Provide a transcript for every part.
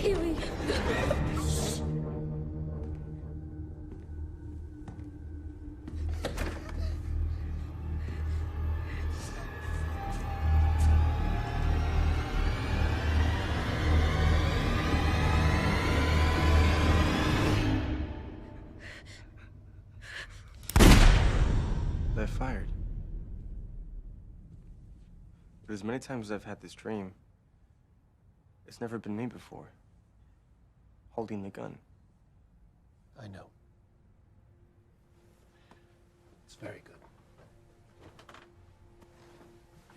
Kaylee. I fired. But as many times as I've had this dream, it's never been me before. Holding the gun. I know. It's very good.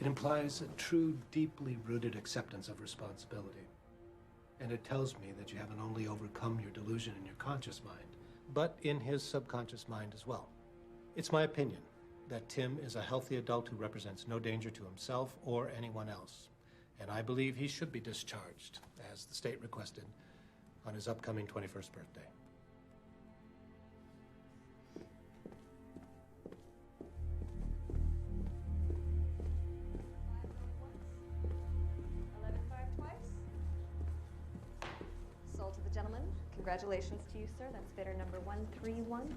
It implies a true, deeply rooted acceptance of responsibility. And it tells me that you haven't only overcome your delusion in your conscious mind, but in his subconscious mind as well. It's my opinion that Tim is a healthy adult who represents no danger to himself or anyone else. And I believe he should be discharged, as the state requested, on his upcoming 21st birthday. Sold to the gentleman. Congratulations to you, sir. That's bidder number 131.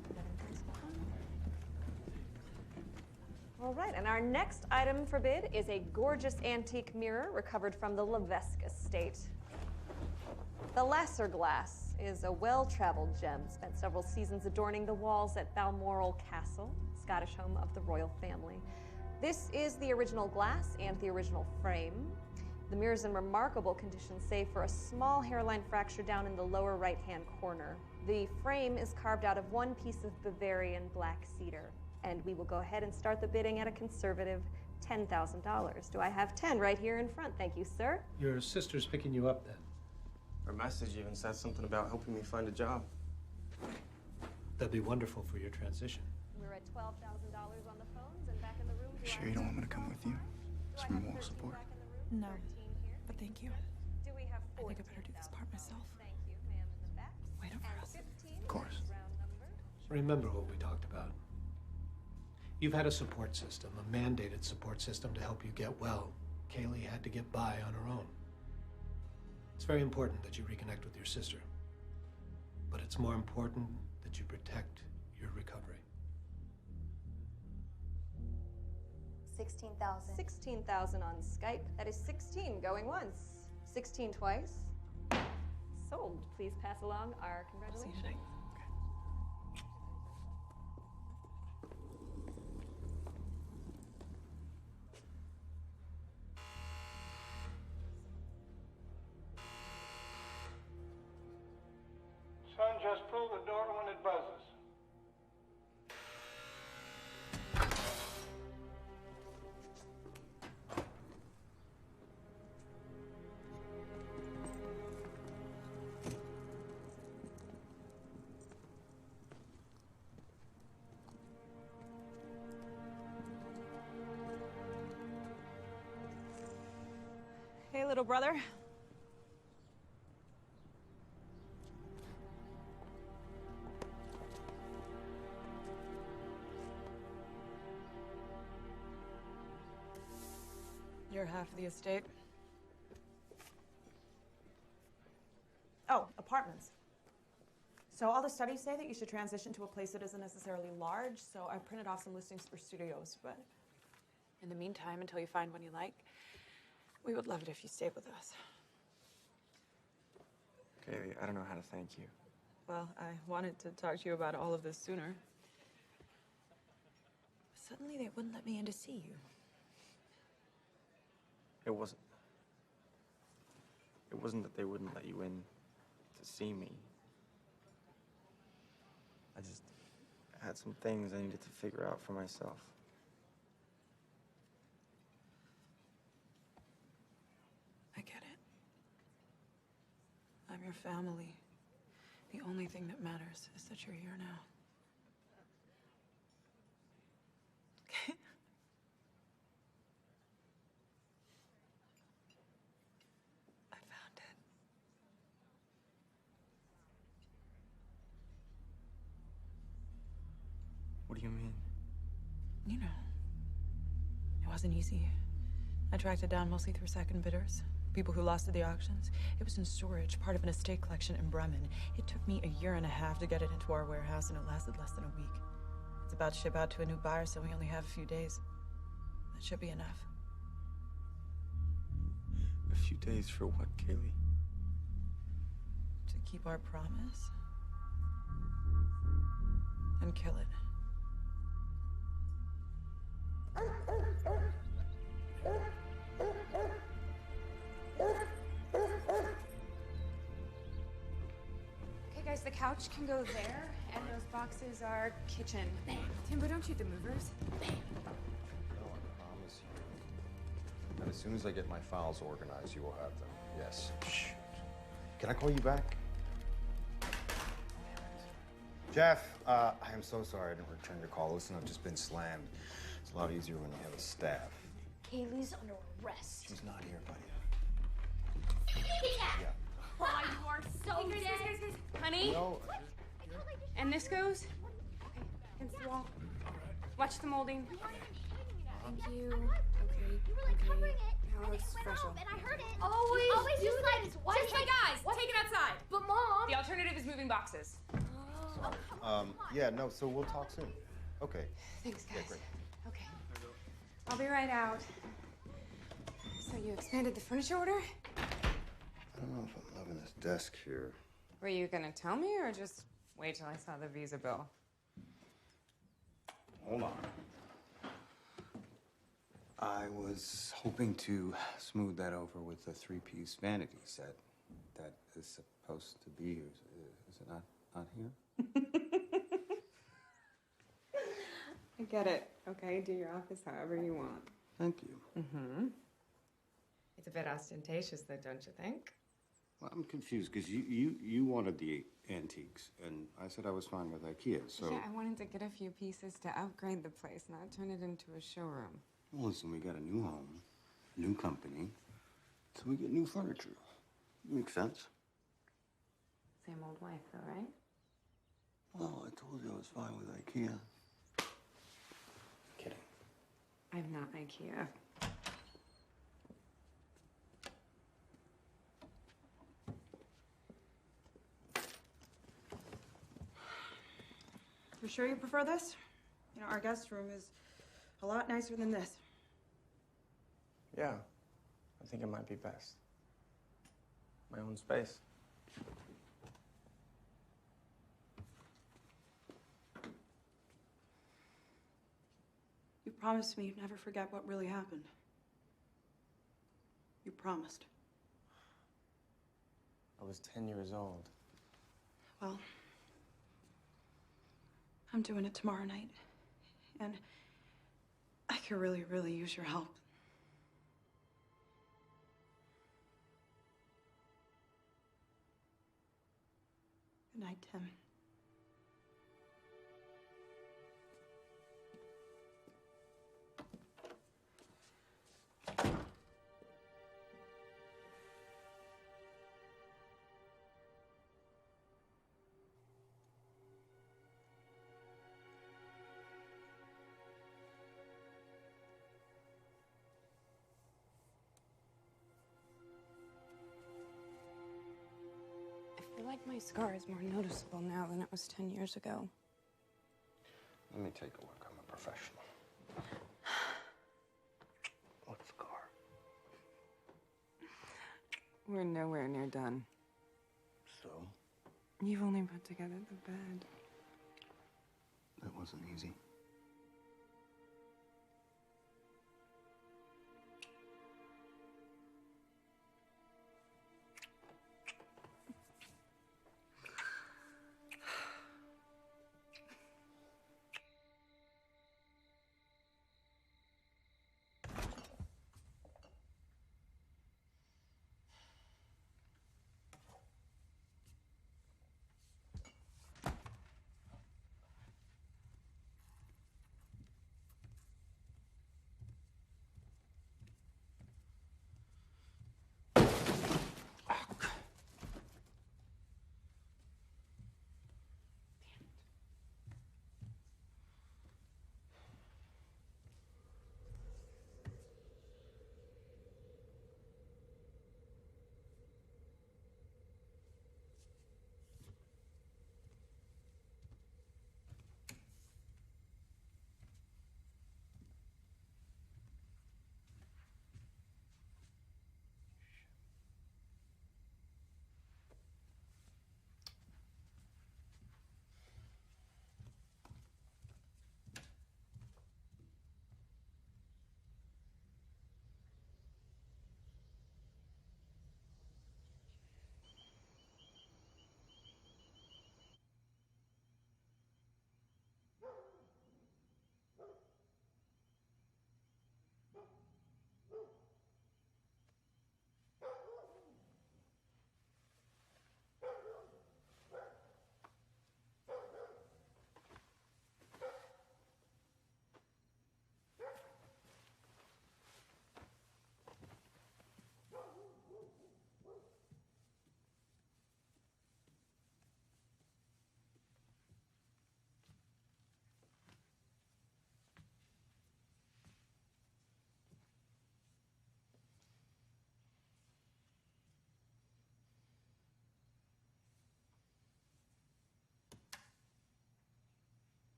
All right, and our next item for bid is a gorgeous antique mirror recovered from the Levesque estate. The Lasser glass is a well-traveled gem, spent several seasons adorning the walls at Balmoral Castle, Scottish home of the royal family. This is the original glass and the original frame. The mirror is in remarkable condition, save for a small hairline fracture down in the lower right-hand corner. The frame is carved out of one piece of Bavarian black cedar. And we will go ahead and start the bidding at a conservative $10,000. Do I have 10 right here in front? Thank you, sir. Your sister's picking you up then. Her message even said something about helping me find a job. That'd be wonderful for your transition. We're at $12,000 on the phones and back in the room. You sure you don't want me to come with you? Some moral support. No, but thank you. Do we have I think I better do this part myself. Thank you, ma'am, in the back. Wait up for us. Of course. Remember what we talked about. You've had a support system, a mandated support system to help you get well. Kaylee had to get by on her own. It's very important that you reconnect with your sister. But it's more important that you protect your recovery. 16,000. 16,000 on Skype. That is 16 going once, 16 twice. Sold. Please pass along our See you congratulations. tonight. Son, just pull the door when it buzzes. Hey, little brother. Your half of the estate. Oh, apartments. So all the studies say that you should transition to a place that isn't necessarily large, so I printed off some listings for studios, but In the meantime, until you find one you like, we would love it if you stayed with us. Kaylee, I don't know how to thank you. Well, I wanted to talk to you about all of this sooner. Suddenly they wouldn't let me in to see you. It wasn't that they wouldn't let you in to see me. I just had some things I needed to figure out for myself. I get it. I'm your family. The only thing that matters is that you're here now. Okay? I found it. What do you mean? You know, it wasn't easy. I tracked it down mostly through second bidders. People who lost at the auctions. It was in storage, part of an estate collection in Bremen. It took me 1.5 years to get it into our warehouse, and it lasted less than a week. It's about to ship out to a new buyer, so we only have a few days. That should be enough. A few days for what, Kaylee? To keep our promise. And kill it. Okay, guys, the couch can go there, and those boxes are kitchen. Timbo, don't shoot the movers. No, I promise you. And as soon as I get my files organized, you will have them. Yes. Shh. Can I call you back? Jeff, I am so sorry I didn't return your call. Listen, I've just been slammed. It's a lot easier when you have a staff. Kaylee's under arrest. She's not here, buddy. Yeah. Oh, you are so Hey, dead. guys. Honey? No. And this goes? Okay, against the wall. Watch the molding. Thank you. Okay. Now it looks special. And I heard it. Always do this. Why? Just hey guys, take it outside. But Mom. The alternative is moving boxes. Yeah, no, so we'll talk soon. Okay. Thanks, guys. Yeah, great. Okay. I'll be right out. So you expanded the furniture order? I don't know if I'm loving this desk here. Were you gonna tell me or just wait till I saw the Visa bill? Hold on. I was hoping to smooth that over with a 3-piece vanity set that is supposed to be here. Is it not here? I get it. Okay, do your office however you want. Thank you. Mm-hmm. It's a bit ostentatious, though, don't you think? Well, I'm confused because you wanted the antiques, and I said I was fine with IKEA, so... Yeah, I wanted to get a few pieces to upgrade the place, not turn it into a showroom. Well, listen, we got a new home, a new company, so we get new furniture. Makes sense. Same old wife, though, right? Well, I told you I was fine with IKEA. Kidding. I'm not IKEA. You sure you prefer this? You know, our guest room is a lot nicer than this. Yeah, I think it might be best. My own space. You promised me you'd never forget what really happened. You promised. I was 10 years old. Well, I'm doing it tomorrow night. And I could really, really use your help. Good night, Tim. I feel like my scar is more noticeable now than it was 10 years ago. Let me take a look. I'm a professional. What scar? We're nowhere near done. So? You've only put together the bed. That wasn't easy.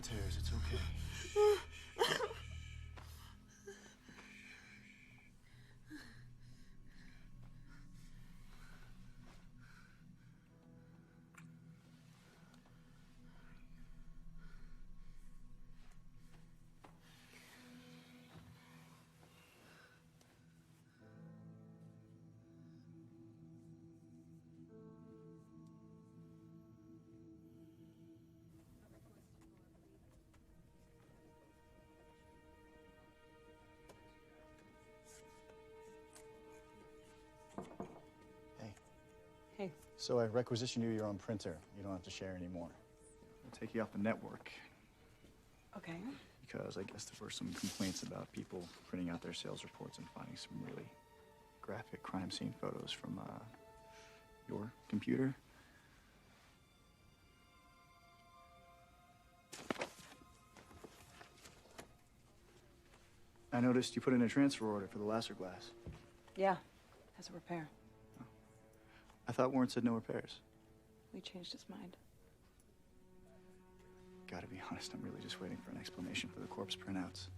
tears. It's okay. Hey. So I requisitioned you your own printer. You don't have to share anymore. I'll take you off the network. Okay. Because I guess there were some complaints about people printing out their sales reports and finding some really graphic crime scene photos from your computer. I noticed you put in a transfer order for the laser glass. Yeah, as a repair. I thought Warren said no repairs. We changed his mind. Gotta be honest, I'm really just waiting for an explanation for the corpse printouts.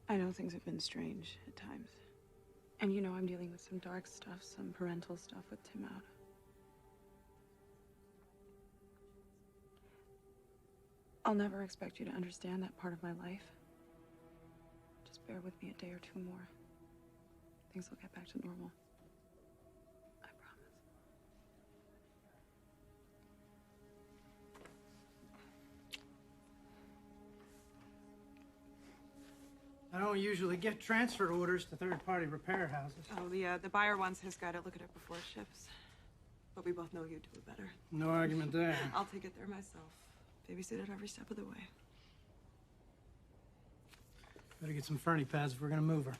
I know things have been strange at times. And you know I'm dealing with some dark stuff, some parental stuff with Tim out. I'll never expect you to understand that part of my life. Just bear with me a day or two more. Things will get back to normal. I promise. I don't usually get transfer orders to third-party repair houses. Oh, the buyer wants his guy to look at it before it ships. But we both know you do it better. No argument there. I'll take it there myself. Babysit it every step of the way. Better get some ferny pads if we're gonna move her.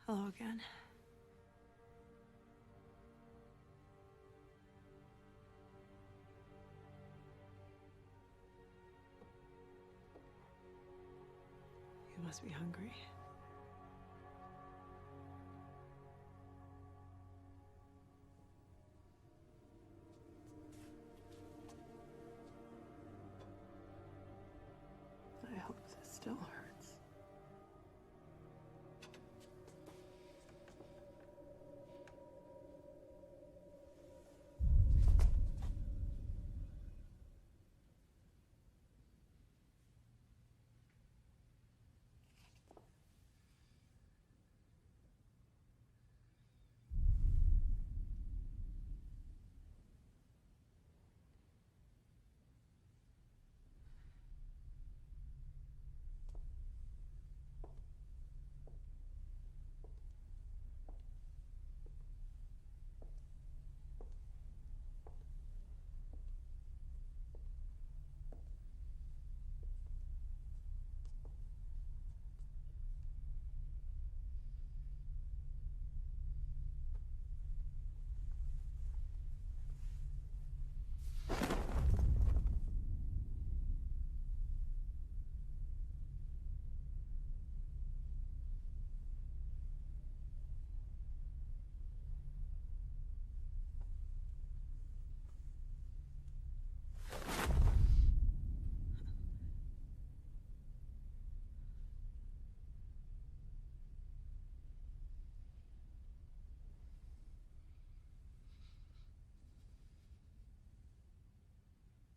Hello again. You must be hungry. I hope this still hurts.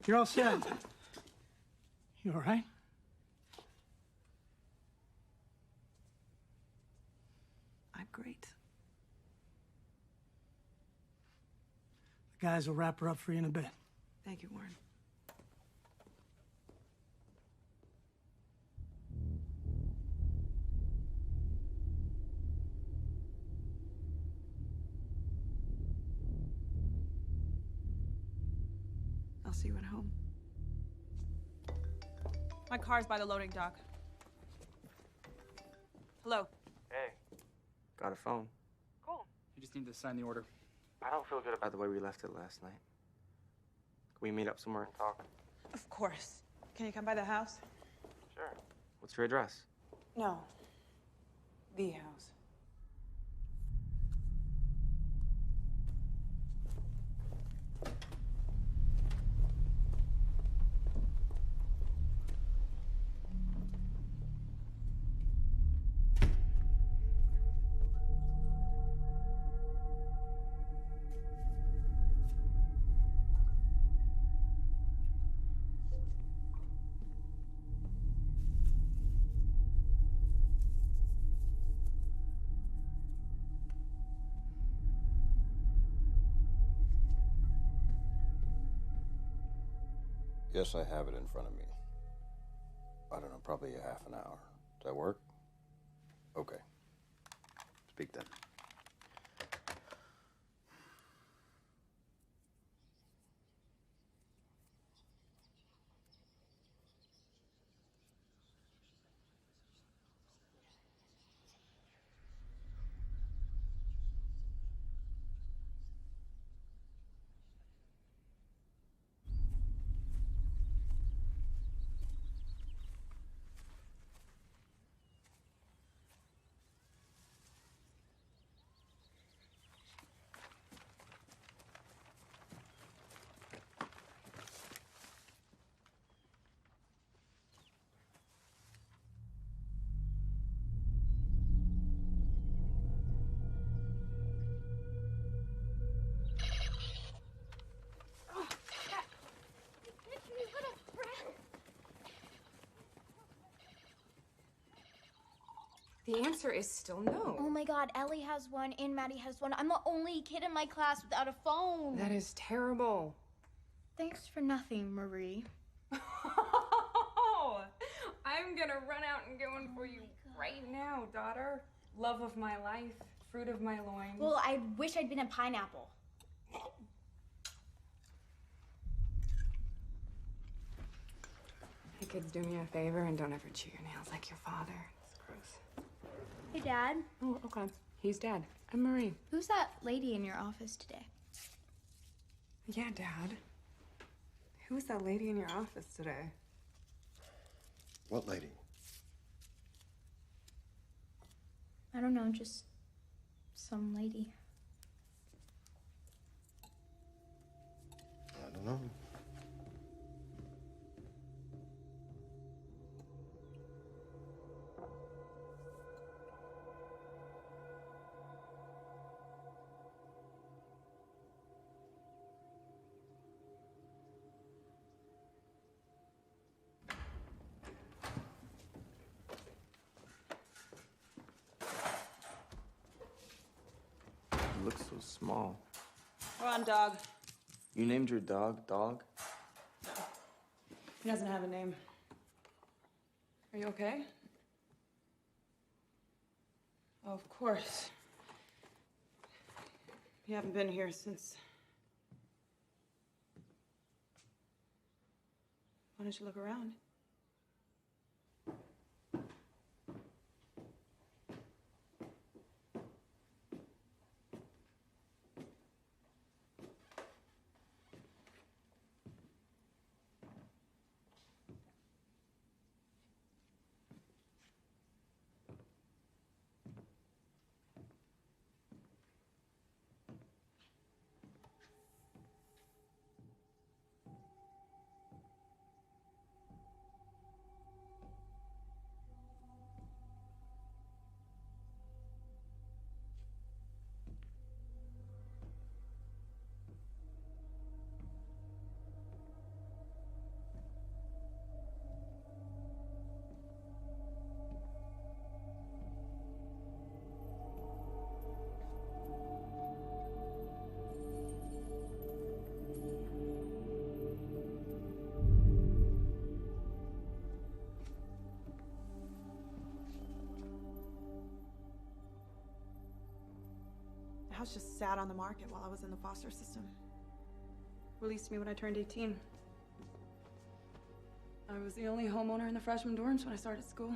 You're all set. You all right? I'm great. The guys will wrap her up for you in a bit. Thank you, Warren. see you at home. My car's by the loading dock. Hello. Hey. Got a phone. Cool. You just need to sign the order. I don't feel good about the way we left it last night. Can we meet up somewhere and talk? Of course. Can you come by the house? Sure. What's your address? No. The house. Yes, I have it in front of me. I don't know, probably a half an hour. Does that work? Okay. Speak then. The answer is still no. Oh my god, Ellie has one and Maddie has one. I'm the only kid in my class without a phone. That is terrible. Thanks for nothing, Marie. I'm gonna run out and get one for you right now, daughter. Love of my life, fruit of my loins. Well, I wish I'd been a pineapple. Hey kids, do me a favor and don't ever chew your nails like your father. It's gross. Hey, Dad. Oh, okay. He's Dad. I'm Marie. Who's that lady in your office today? Yeah, Dad. Who's that lady in your office today? What lady? I don't know, just some lady. I don't know. It looks so small. Come on, dog. You named your dog Dog? He doesn't have a name. Are you okay? Oh, of course. You haven't been here since... Why don't you look around? The house just sat on the market while I was in the foster system. Released me when I turned 18. I was the only homeowner in the freshman dorms when I started school.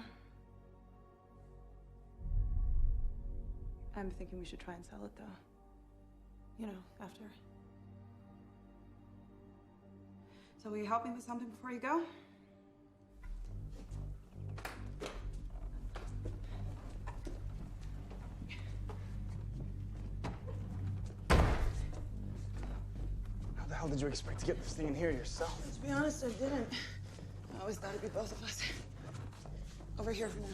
I'm thinking we should try and sell it, though. You know, after. So will you help me with something before you go? How the hell did you expect to get this thing in here yourself? To be honest, I didn't. I always thought it'd be both of us. Over here for now.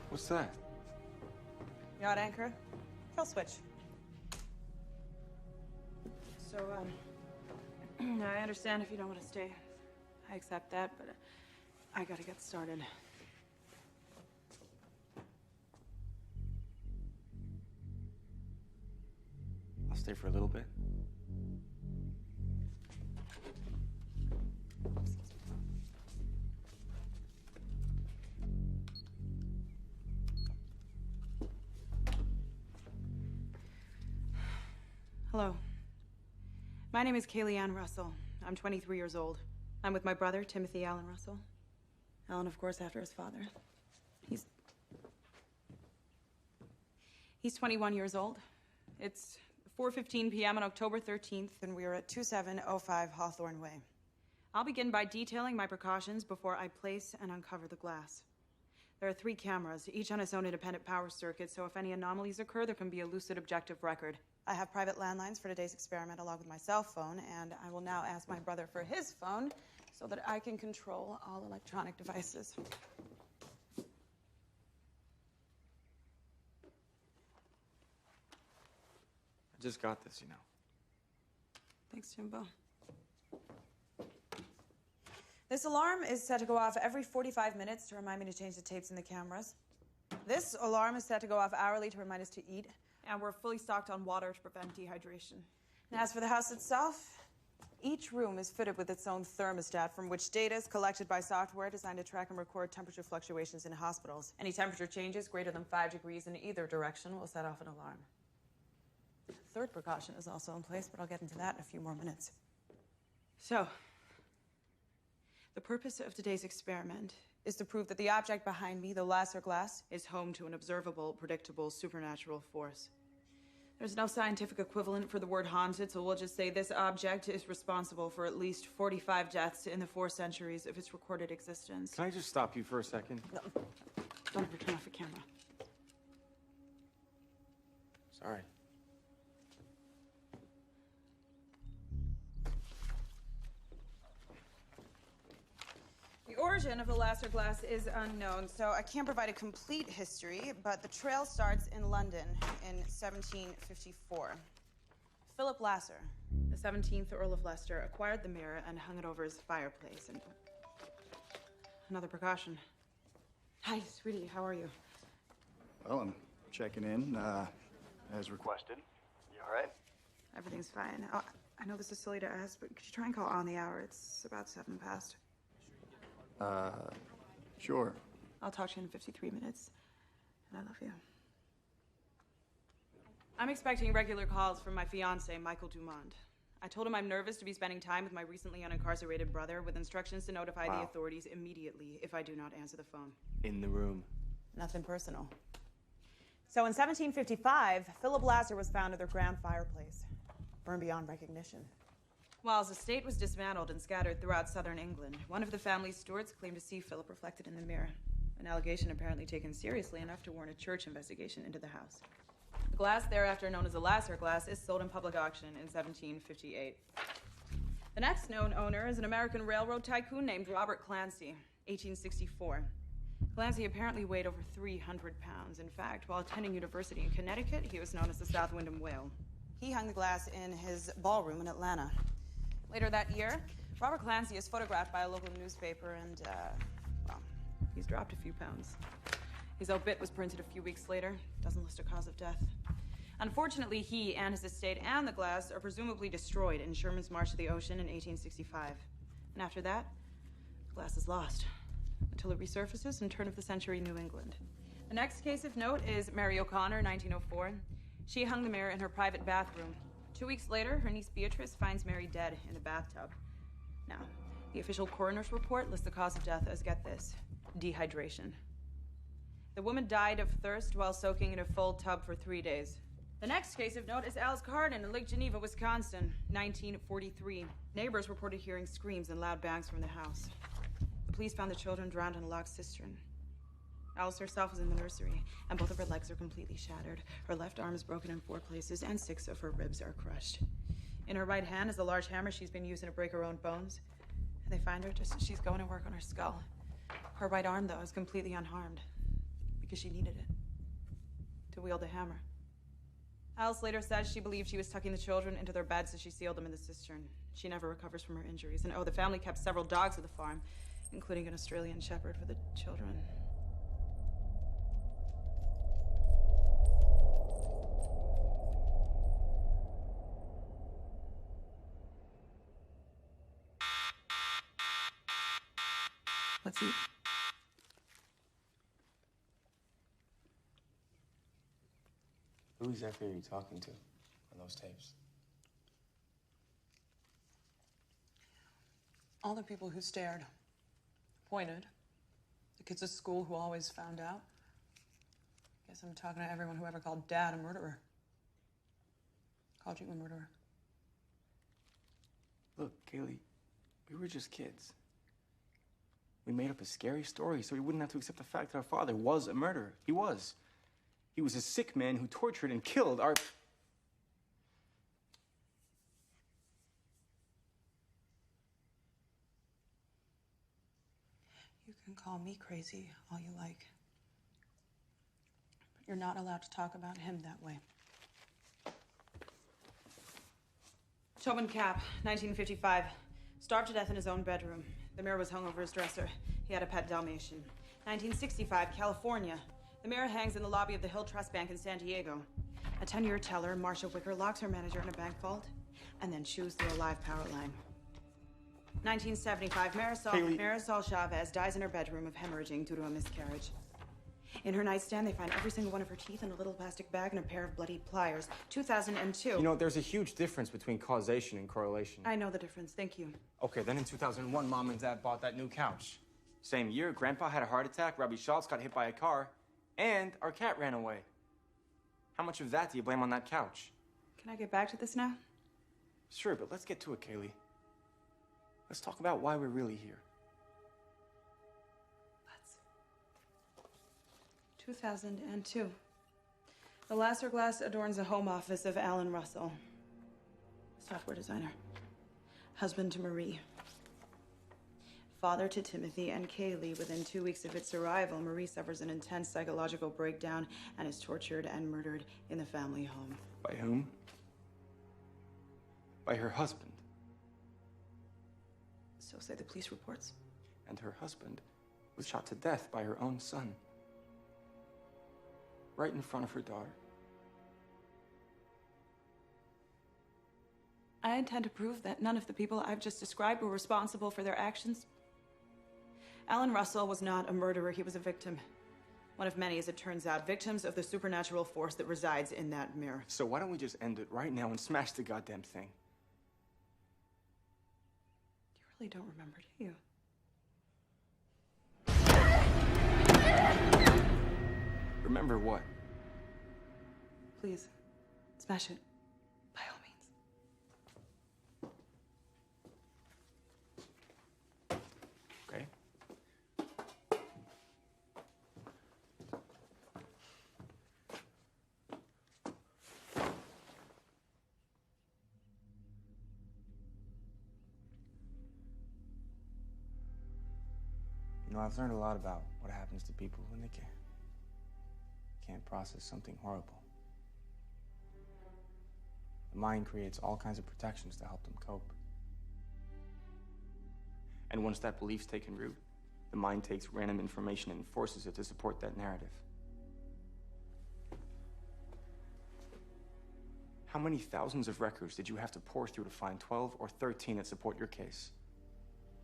What's that? Yacht anchor. Kill switch. So, I understand if you don't want to stay. I accept that, but I gotta get started. I'll stay for a little bit. Hello. My name is Kaylee Ann Russell. I'm 23 years old. I'm with my brother, Timothy Allen Russell. Allen, of course, after his father. He's 21 years old. It's 4:15 p.m. on October 13th, and we are at 2705 Hawthorne Way. I'll begin by detailing my precautions before I place and uncover the glass. There are 3 cameras, each on its own independent power circuit, so if any anomalies occur, there can be a lucid objective record. I have private landlines for today's experiment along with my cell phone, and I will now ask my brother for his phone so that I can control all electronic devices. I just got this, you know. Thanks, Jimbo. This alarm is set to go off every 45 minutes to remind me to change the tapes in the cameras. This alarm is set to go off hourly to remind us to eat. And we're fully stocked on water to prevent dehydration. And as for the house itself, each room is fitted with its own thermostat from which data is collected by software designed to track and record temperature fluctuations in hospitals. Any temperature changes greater than 5 degrees in either direction will set off an alarm. A third precaution is also in place, but I'll get into that in a few more minutes. So, the purpose of today's experiment is to prove that the object behind me, the laser glass, is home to an observable, predictable, supernatural force. There's no scientific equivalent for the word haunted, so we'll just say this object is responsible for at least 45 deaths in the 4 centuries of its recorded existence. Can I just stop you for a second? No. Don't ever turn off the camera. Sorry. The origin of the laser glass is unknown, so I can't provide a complete history, but the trail starts in London in 1754. Philip Lasser, the 17th Earl of Leicester, acquired the mirror and hung it over his fireplace. And another precaution. Hi, sweetie, how are you? Well, I'm checking in, as requested. You all right? Everything's fine. Oh, I know this is silly to ask, but could you try and call on the hour? It's about 7 past. Sure. I'll talk to you in 53 minutes. And I love you. I'm expecting regular calls from my fiancé, Michael Dumont. I told him I'm nervous to be spending time with my recently unincarcerated brother with instructions to notify the authorities immediately if I do not answer the phone. In the room. Nothing personal. So in 1755, Philip Lasser was found at their grand fireplace, burned beyond recognition. While his estate was dismantled and scattered throughout southern England, one of the family's stewards claimed to see Philip reflected in the mirror, an allegation apparently taken seriously enough to warrant a church investigation into the house. The glass, thereafter known as the Lasser glass, is sold in public auction in 1758. The next known owner is an American railroad tycoon named Robert Clancy, 1864. Clancy apparently weighed over 300 pounds. In fact, while attending university in Connecticut, he was known as the South Windham Whale. He hung the glass in his ballroom in Atlanta. Later that year, Robert Clancy is photographed by a local newspaper and, well, he's dropped a few pounds. His obit was printed a few weeks later. Doesn't list a cause of death. Unfortunately, he and his estate and the glass are presumably destroyed in Sherman's March to the Ocean in 1865. And after that, the glass is lost until it resurfaces in turn-of-the-century New England. The next case of note is Mary O'Connor, 1904. She hung the mirror in her private bathroom. 2 weeks later, her niece Beatrice finds Mary dead in the bathtub. Now, the official coroner's report lists the cause of death as, get this, dehydration. The woman died of thirst while soaking in a full tub for 3 days. The next case of note is Alice Carden in Lake Geneva, Wisconsin, 1943. Neighbors reported hearing screams and loud bangs from the house. The police found the children drowned in a locked cistern. Alice herself was in the nursery, and both of her legs are completely shattered. Her left arm is broken in 4 places, and 6 of her ribs are crushed. In her right hand is a large hammer she's been using to break her own bones. And they find her just as she's going to work on her skull. Her right arm, though, is completely unharmed, because she needed it to wield the hammer. Alice later says she believed she was tucking the children into their beds as she sealed them in the cistern. She never recovers from her injuries. And the family kept several dogs at the farm, including an Australian shepherd for the children. Let's eat. Who exactly are you talking to on those tapes? All the people who stared, pointed, the kids at school who always found out. Guess I'm talking to everyone who ever called Dad a murderer. Called you a murderer. Look, Kaylee, we were just kids. We made up a scary story so we wouldn't have to accept the fact that our father was a murderer. He was. He was a sick man who tortured and killed our... You can call me crazy all you like. But you're not allowed to talk about him that way. Tobin Cap, 1955. Starved to death in his own bedroom. The mirror was hung over his dresser. He had a pet Dalmatian. 1965, California. The mirror hangs in the lobby of the Hill Trust Bank in San Diego. A 10-year teller, Marsha Wicker, locks her manager in a bank vault and then chews through a live power line. 1975, Marisol Chavez dies in her bedroom of hemorrhaging due to a miscarriage. In her nightstand, they find every single one of her teeth in a little plastic bag and a pair of bloody pliers. 2002. You know, there's a huge difference between causation and correlation. I know the difference, thank you. Okay, then in 2001, Mom and Dad bought that new couch. Same year, Grandpa had a heart attack, Robbie Schultz got hit by a car, and our cat ran away. How much of that do you blame on that couch? Can I get back to this now? Sure, but let's get to it, Kaylee. Let's talk about why we're really here. 2002. The Lasser glass adorns the home office of Alan Russell, software designer, husband to Marie, father to Timothy and Kaylee. Within 2 weeks of its arrival, Marie suffers an intense psychological breakdown and is tortured and murdered in the family home. By whom? By her husband. So say the police reports. And her husband was shot to death by her own son. Right in front of her daughter. I intend to prove that none of the people I've just described were responsible for their actions. Alan Russell was not a murderer, he was a victim. One of many, as it turns out, victims of the supernatural force that resides in that mirror. So why don't we just end it right now and smash the goddamn thing? You really don't remember, do you? Remember what? Please, smash it. By all means. Okay. You know, I've learned a lot about what happens to people when they can't process something horrible. The mind creates all kinds of protections to help them cope. And once that belief's taken root, the mind takes random information and forces it to support that narrative. How many thousands of records did you have to pour through to find 12 or 13 that support your case?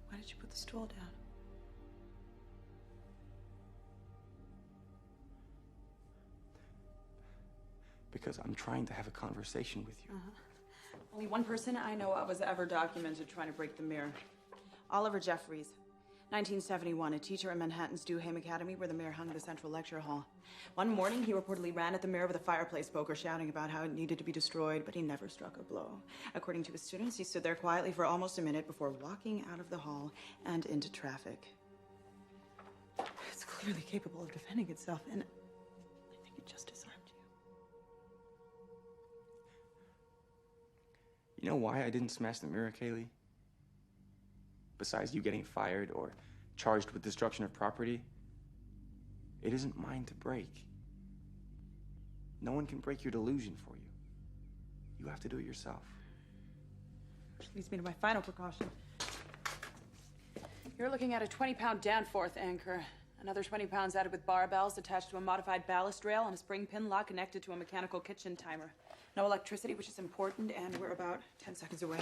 Why did you put the stool down? Because I'm trying to have a conversation with you. Only one person I know of was ever documented trying to break the mirror. Oliver Jeffries. 1971, a teacher at Manhattan's Duham Academy where the mirror hung in the central lecture hall. One morning, he reportedly ran at the mirror with a fireplace poker, shouting about how it needed to be destroyed, but he never struck a blow. According to his students, he stood there quietly for almost a minute before walking out of the hall and into traffic. It's clearly capable of defending itself, and I think it just disarmed you. You know why I didn't smash the mirror, Kaylee? Besides you getting fired or charged with destruction of property, it isn't mine to break. No one can break your delusion for you. You have to do it yourself. Which leads me to my final precaution. You're looking at a 20-pound Danforth anchor. Another 20 pounds added with barbells attached to a modified ballast rail and a spring pin lock connected to a mechanical kitchen timer. No electricity, which is important, and we're about 10 seconds away.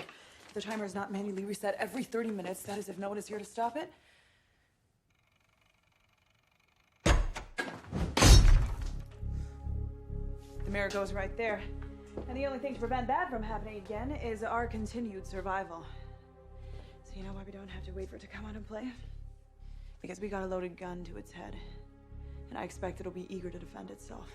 The timer is not manually reset every 30 minutes. That is if no one is here to stop it. The mirror goes right there. And the only thing to prevent that from happening again is our continued survival. So you know why we don't have to wait for it to come out and play? Because we got a loaded gun to its head. And I expect it'll be eager to defend itself.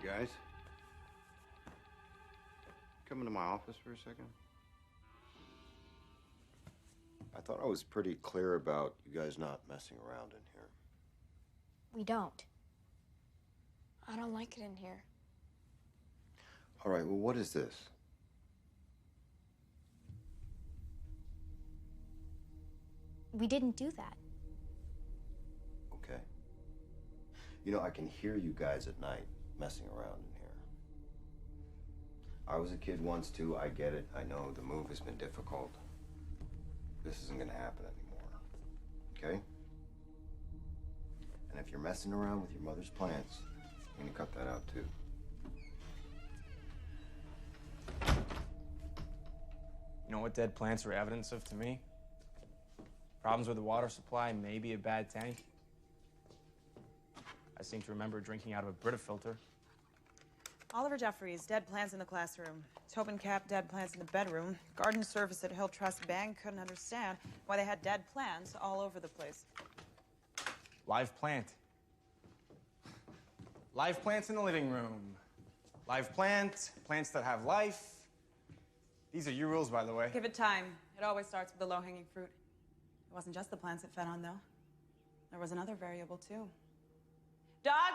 Hey, guys. Come into my office for a second. I thought I was pretty clear about you guys not messing around in here. We don't. I don't like it in here. All right, well, what is this? We didn't do that. Okay. You know, I can hear you guys at night messing around in here. I was a kid once, too. I get it. I know the move has been difficult. This isn't gonna happen anymore. Okay? And if you're messing around with your mother's plants, I'm gonna cut that out, too. You know what dead plants are evidence of to me? Problems with the water supply, maybe a bad tank. I seem to remember drinking out of a Brita filter. Oliver Jeffries, dead plants in the classroom. Tobin Cap, dead plants in the bedroom. Garden service at Hill Trust Bank couldn't understand why they had dead plants all over the place. Live plant. Live plants in the living room. Live plant, plants that have life. These are your rules, by the way. Give it time. It always starts with the low-hanging fruit. It wasn't just the plants it fed on, though. There was another variable, too. Dog!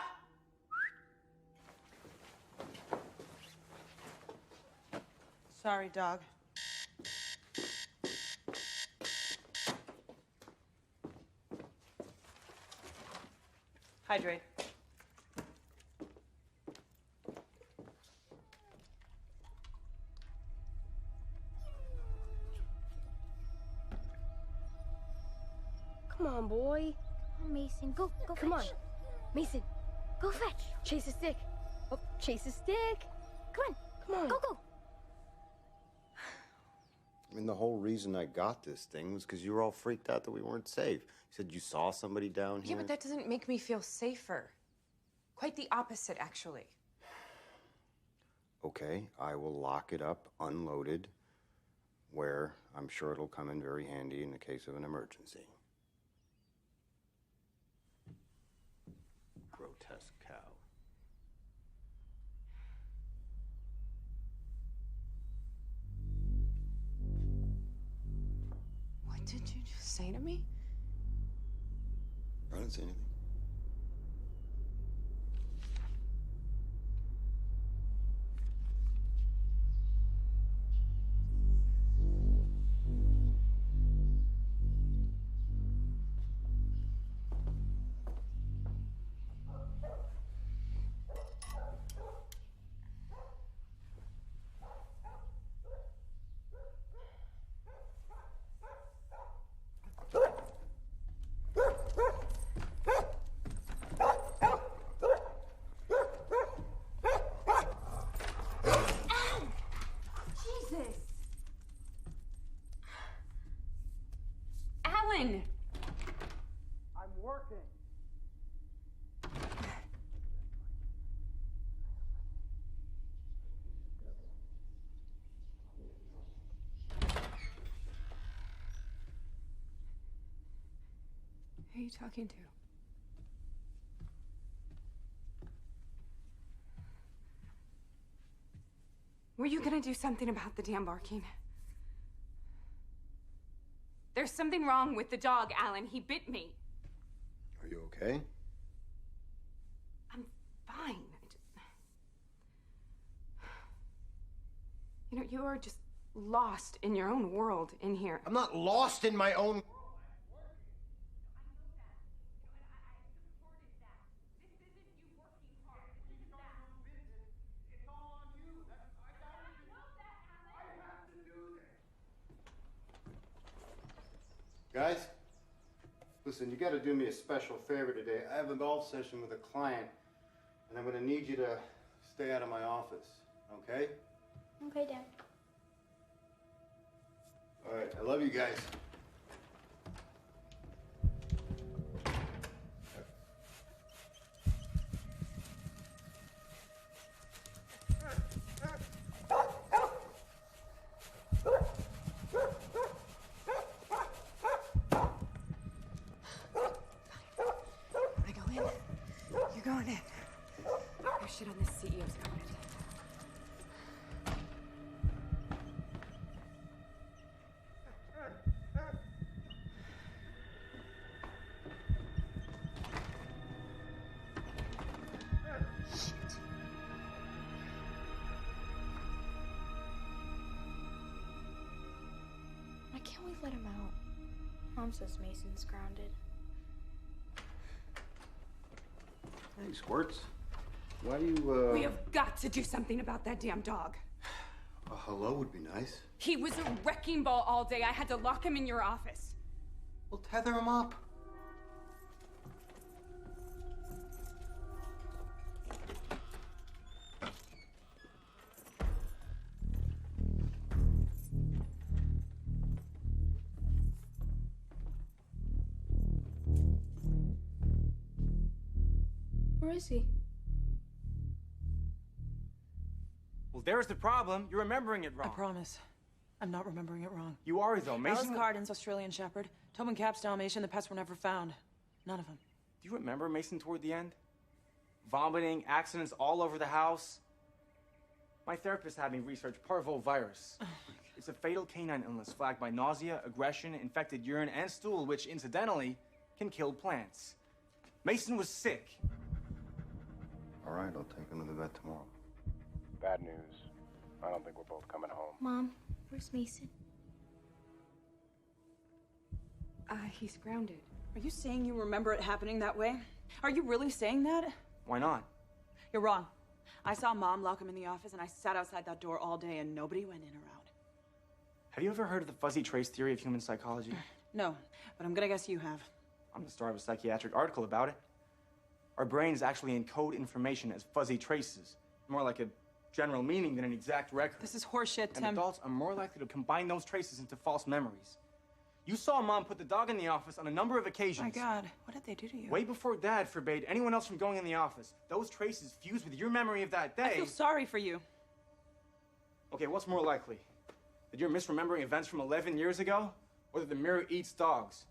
Sorry, dog. Hydrate. Come on, boy. Come on, Mason. Go Come on. fetch. Mason, Go fetch. chase a stick. Oh, chase a stick. Come on. Come on. Go. I mean, the whole reason I got this thing was because you were all freaked out that we weren't safe. You said you saw somebody down here. Yeah, but that doesn't make me feel safer. Quite the opposite, actually. Okay, I will lock it up unloaded, where I'm sure it'll come in very handy in the case of an emergency. Grotesque cow. What did you just say to me? I didn't say anything. Alan! I'm working. Who are you talking to? Were you gonna do something about the damn barking? There's something wrong with the dog, Alan. He bit me. Are you okay? I'm fine. You know, you are just lost in your own world in here. I'm not lost in my own. Guys, listen, you got to do me a special favor today. I have a golf session with a client, and I'm going to need you to stay out of my office, okay? Okay, Dad. All right, I love you guys. You're going in. There's shit on this CEO's carpet. Why can't we let him out? Mom says Mason's grounded. Hey, Squirts. Why do you, We have got to do something about that damn dog. A hello would be nice. He was a wrecking ball all day. I had to lock him in your office. Well, tether him up. Where is he? Well, there's the problem. You're remembering it wrong. I promise. I'm not remembering it wrong. You are, though. Alice Mason... Carden's Australian Shepherd. Tobin Cap's Dalmatian. The pets were never found. None of them. Do you remember Mason toward the end? Vomiting, accidents all over the house. My therapist had me research parvovirus. Oh, it's a fatal canine illness flagged by nausea, aggression, infected urine, and stool, which, incidentally, can kill plants. Mason was sick. All right, I'll take him to the vet tomorrow. Bad news. I don't think we're both coming home. Mom, where's Mason? He's grounded. Are you saying you remember it happening that way? Are you really saying that? Why not? You're wrong. I saw Mom lock him in the office, and I sat outside that door all day, and nobody went in or out. Have you ever heard of the fuzzy trace theory of human psychology? No, but I'm gonna guess you have. I'm the star of a psychiatric article about it. Our brains actually encode information as fuzzy traces, more like a general meaning than an exact record. This is horseshit, Tim. And adults are more likely to combine those traces into false memories. You saw Mom put the dog in the office on a number of occasions. My God, what did they do to you? Way before Dad forbade anyone else from going in the office. Those traces fused with your memory of that day. I feel sorry for you. Okay, what's more likely? That you're misremembering events from 11 years ago? Or that the mirror eats dogs?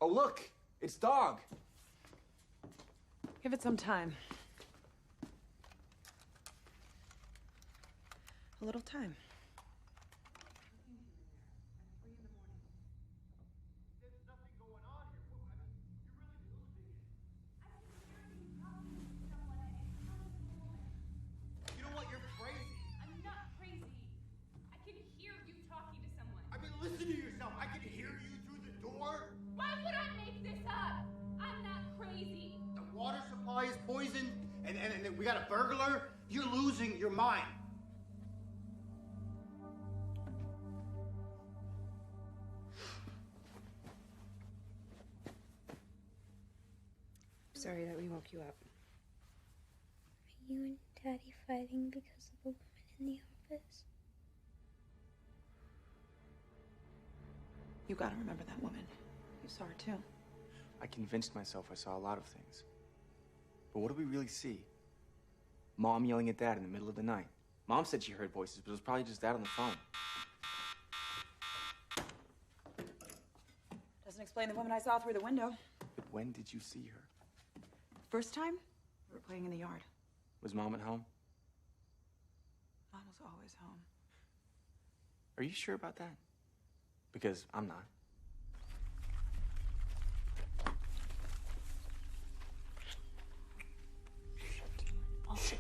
Oh, look! It's Dog! Give it some time. A little time. Listen to yourself. I can hear you through the door. Why would I make this up? I'm not crazy. The water supply is poisoned, and we got a burglar. You're losing your mind. Sorry that we woke you up. Are you and Daddy fighting because of the woman in the office? You gotta remember that woman. You saw her too. I convinced myself I saw a lot of things. But what do we really see? Mom yelling at Dad in the middle of the night. Mom said she heard voices, but it was probably just Dad on the phone. Doesn't explain the woman I saw through the window. But when did you see her? First time, we were playing in the yard. Was Mom at home? Mom was always home. Are you sure about that? Because I'm not. Oh, shit.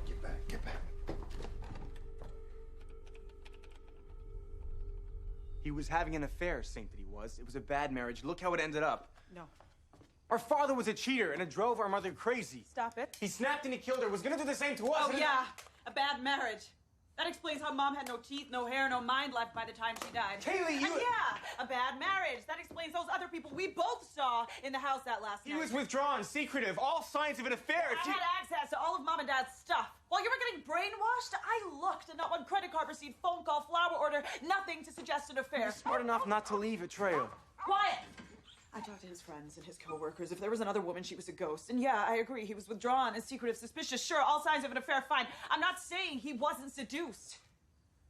Get back, get back. He was having an affair, Saint that he was. It was a bad marriage. Look how it ended up. No. Our father was a cheater, and it drove our mother crazy. Stop it. He snapped and he killed her. Was gonna do the same to us. Oh, yeah. A bad marriage. That explains how Mom had no teeth, no hair, no mind left by the time she died. Kaylee, you... And yeah, a bad marriage. That explains those other people we both saw in the house that last night. He was withdrawn, secretive, all signs of an affair. I had access to all of Mom and Dad's stuff. While you were getting brainwashed, I looked, and not one credit card receipt, phone call, flower order, nothing to suggest an affair. You're smart enough not to leave a trail. Quiet! I talked to his friends and his coworkers. If there was another woman, she was a ghost. And yeah, I agree, he was withdrawn and secretive, suspicious. Sure, all signs of an affair, fine. I'm not saying he wasn't seduced.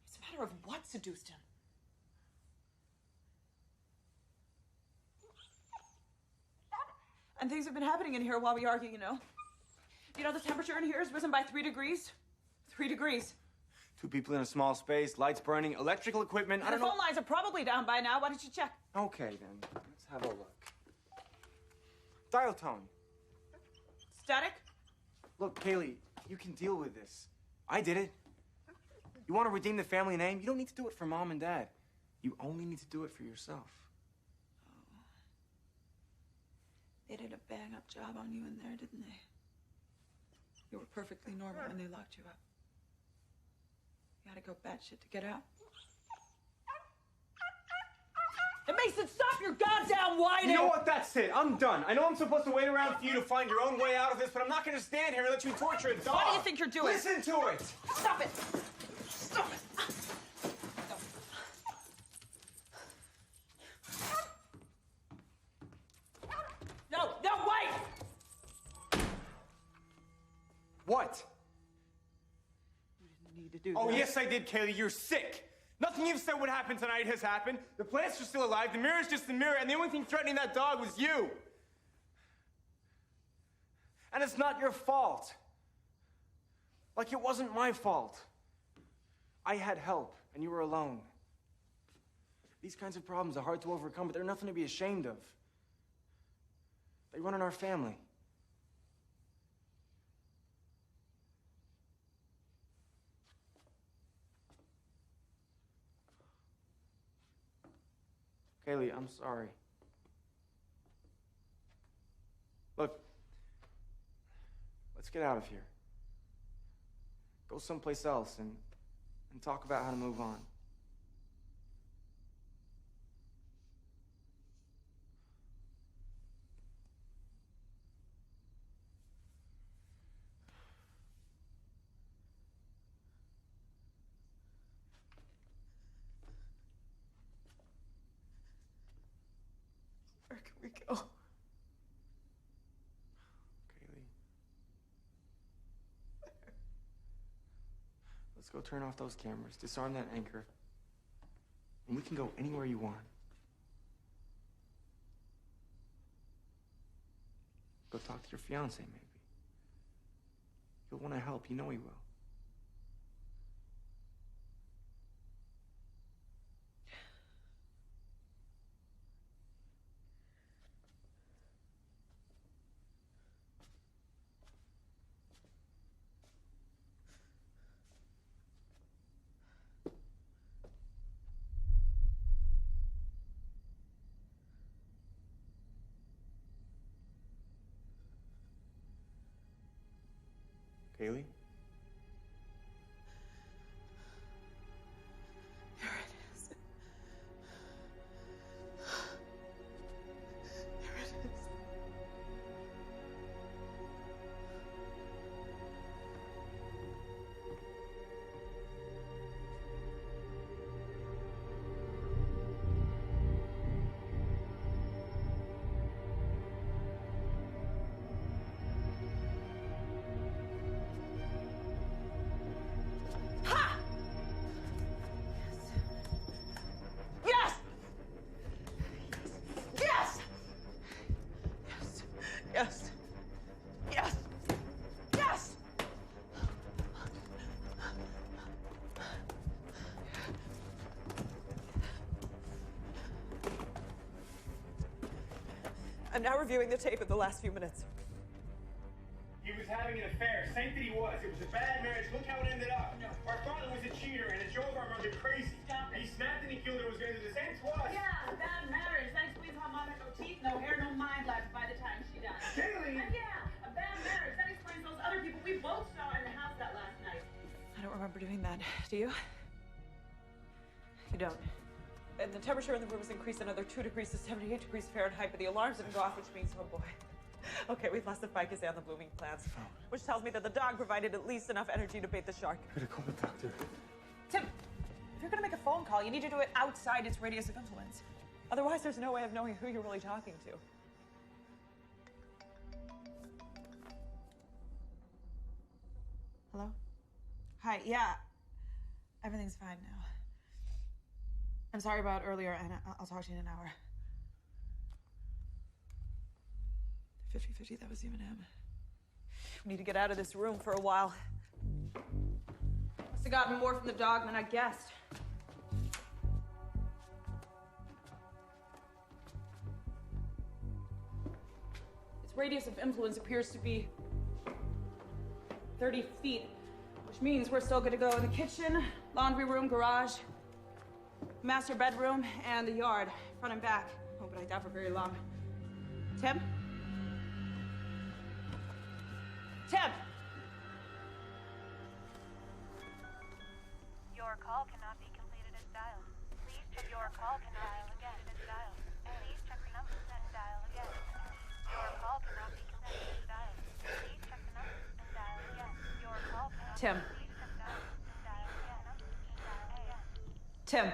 It's a matter of what seduced him. And things have been happening in here while we argue, you know. You know, the temperature in here has risen by 3 degrees. 3 degrees. 2 people in a small space, lights burning, electrical equipment. And the phone lines are probably down by now. Why don't you check? Okay, then. Let's have a look. Dial tone. Static? Look, Kaylee, you can deal with this. I did it. You want to redeem the family name? You don't need to do it for Mom and Dad. You only need to do it for yourself. Oh. They did a bang-up job on you in there, didn't they? You were perfectly normal when they locked you up. You had to go batshit to get out. And Mason, stop your goddamn whining! You know what? That's it. I'm done. I know I'm supposed to wait around for you to find your own way out of this, but I'm not going to stand here and let you torture a dog. What do you think you're doing? Listen to it! Stop it! Stop it! What? You didn't need to do Oh, that. yes, I did, Kaylee. You're sick. Nothing you've said would happen tonight has happened. The plants are still alive. The mirror's just the mirror, and the only thing threatening that dog was you. And it's not your fault. Like it wasn't my fault. I had help, and you were alone. These kinds of problems are hard to overcome, but they're nothing to be ashamed of. They run in our family. Kaylee, I'm sorry. Look, let's get out of here. Go someplace else and talk about how to move on. Where can we go? Kaylee. Let's go turn off those cameras, disarm that anchor, and we can go anywhere you want. Go talk to your fiance, maybe. He'll want to help. You know he will. Kaylee? There it is. There it is. Yes. Yes. Yes. I'm now reviewing the tape of the last few minutes. He was having an affair. Saint that he was. It was a bad marriage. Look how it ended up. No. Our father was a cheater, and it drove our mother crazy. Stop it. He snapped and he killed her. It was going to do the same to us. Yeah, bad marriage. That explains how mom had no teeth, no hair, no mind left by the time she died. Kaylee! And yeah, a bad marriage. That explains those other people we both saw in the house that last night. I don't remember doing that. Do you? You don't. And the temperature in the room has increased another 2 degrees to 78 degrees Fahrenheit, but the alarms didn't go off, which means, oh boy. Okay, we've lost the ficus and the blooming plants, which tells me that the dog provided at least enough energy to bait the shark. I gotta call the doctor. Tim, if you're gonna make a phone call, you need to do it outside its radius of influence. Otherwise, there's no way of knowing who you're really talking to. Hello? Hi, yeah. Everything's fine now. I'm sorry about earlier, and I'll talk to you in an hour. 50-50, that was you and him. We need to get out of this room for a while. Must have gotten more from the dog than I guessed. Its radius of influence appears to be 30 feet, which means we're still good to go in the kitchen, laundry room, garage, master bedroom, and the yard, front and back. Oh, but I doubt for very long. Tim? Tim! Your call cannot be completed as dialed. Please check your call cannot dial again as dialed. Please check the numbers and dial again. Your call cannot be completed as dialed. Please check the numbers and dial again. Your call cannot Tim. Please check the numbers and dial again. Tim.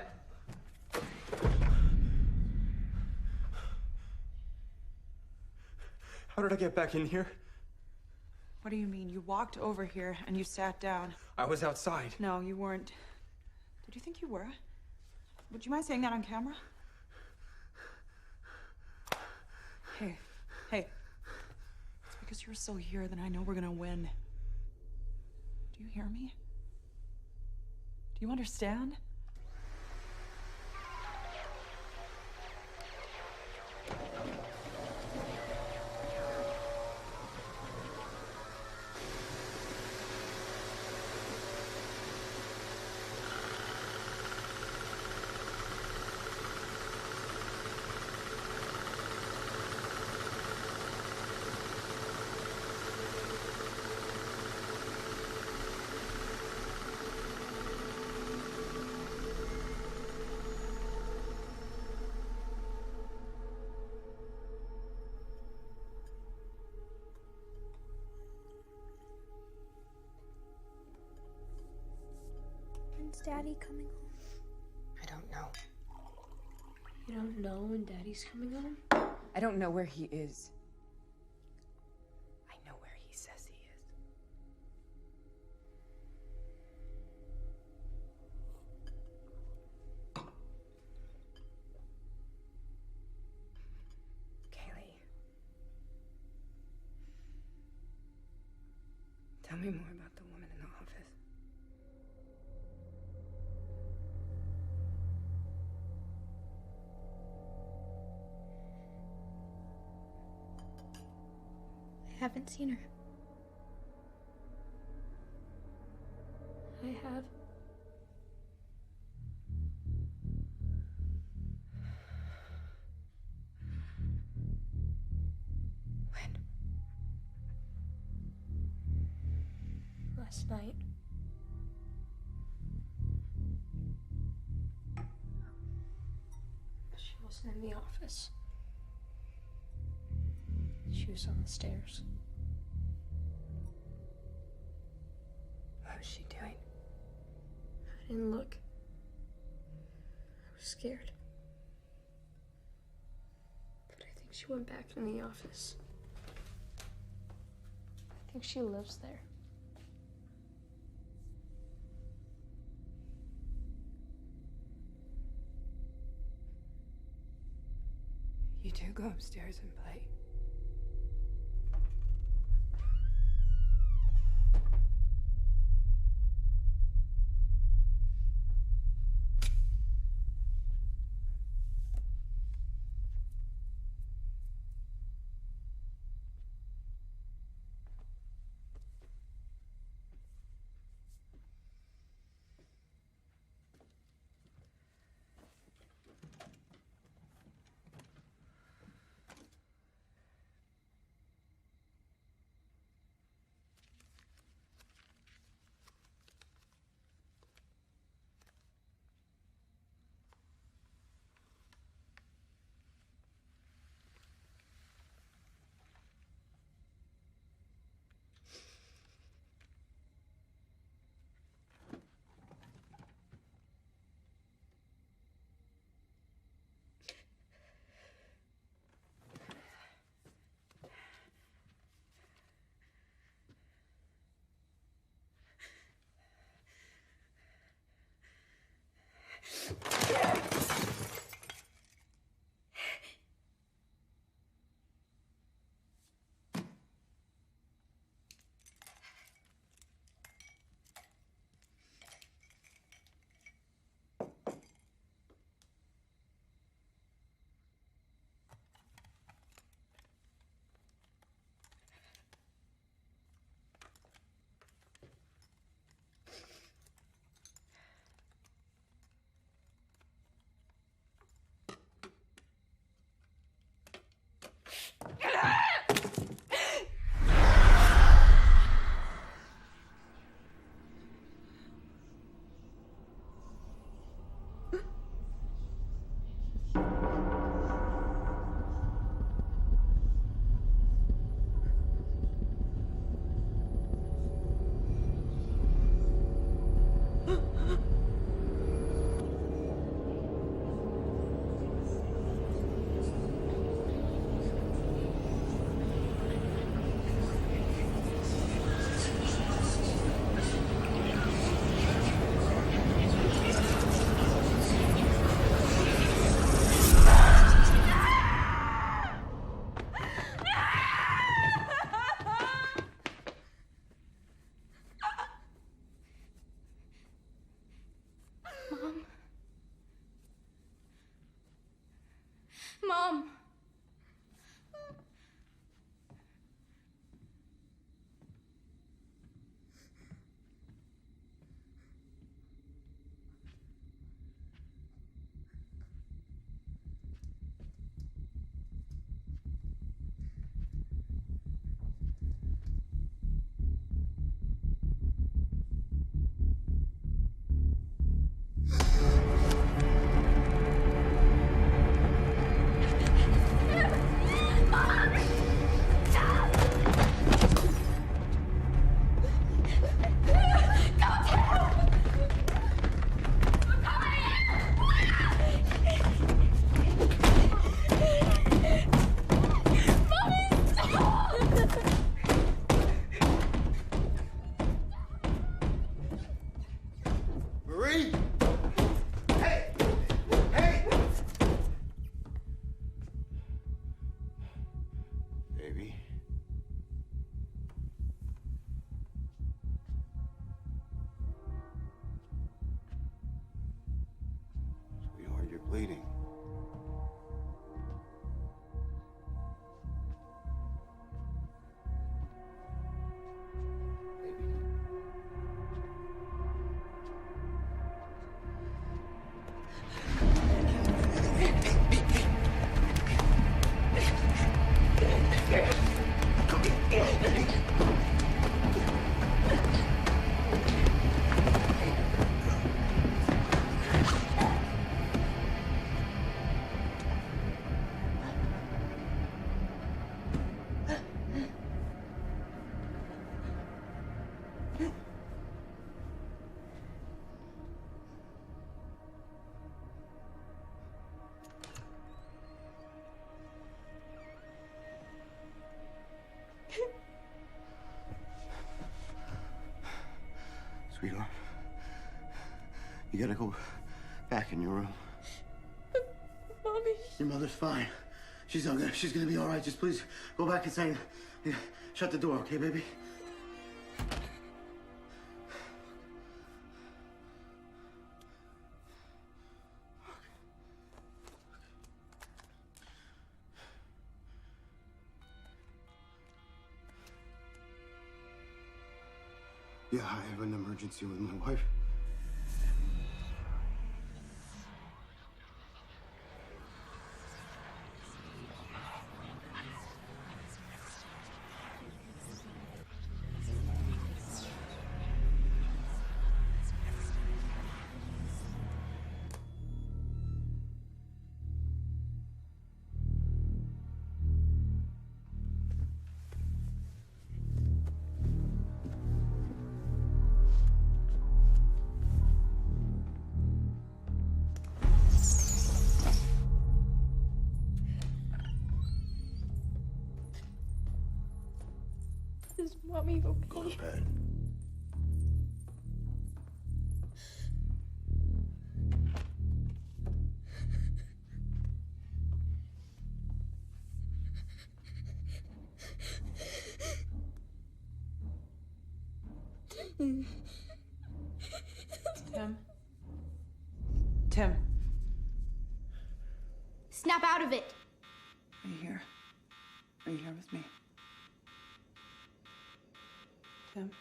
How did I get back in here? What do you mean? You walked over here and you sat down. I was outside. No, you weren't. Did you think you were? Would you mind saying that on camera? Hey, hey. It's because you're still here that I know we're gonna win. Do you hear me? Do you understand? When's Daddy coming home? I don't know. You don't know when Daddy's coming home? I don't know where he is. I know where he says he is. Kaylee. Tell me more about the woman in the office. I haven't seen her. I have. When? Last night. She wasn't in the office. She was on the stairs. What was she doing? I didn't look. I was scared. But I think she went back in the office. I think she lives there. You two go upstairs and play. Sweetheart, you gotta go back in your room. Mommy. Your mother's fine. She's gonna be all right. Just please go back inside. And shut the door, okay, baby? Yeah, I have an emergency with my wife. Is Mommy okay? Go to bed. Tim? Tim? Snap out of it. Are you here? Are you here with me? Tim?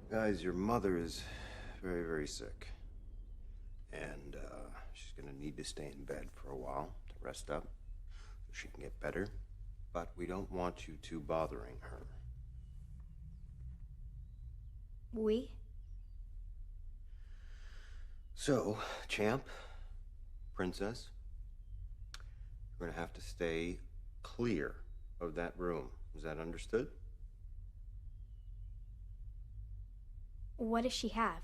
Guys, your mother is very, very sick. And she's gonna need to stay in bed for a while to rest up so she can get better. But we don't want you two bothering her. We? So, Champ, Princess, you're gonna have to stay clear of that room. Is that understood? What does she have?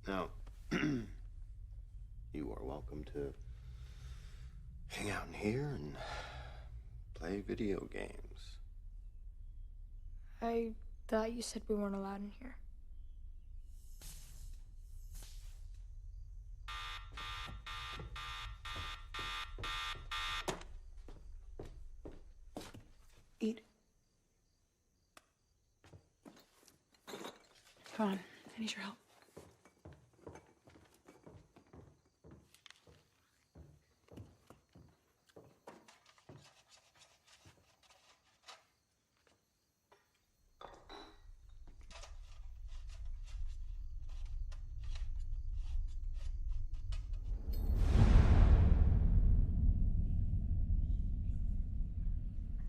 Now, you are welcome to hang out in here and play video games. I thought you said we weren't allowed in here. Eat. Come on, I need your help.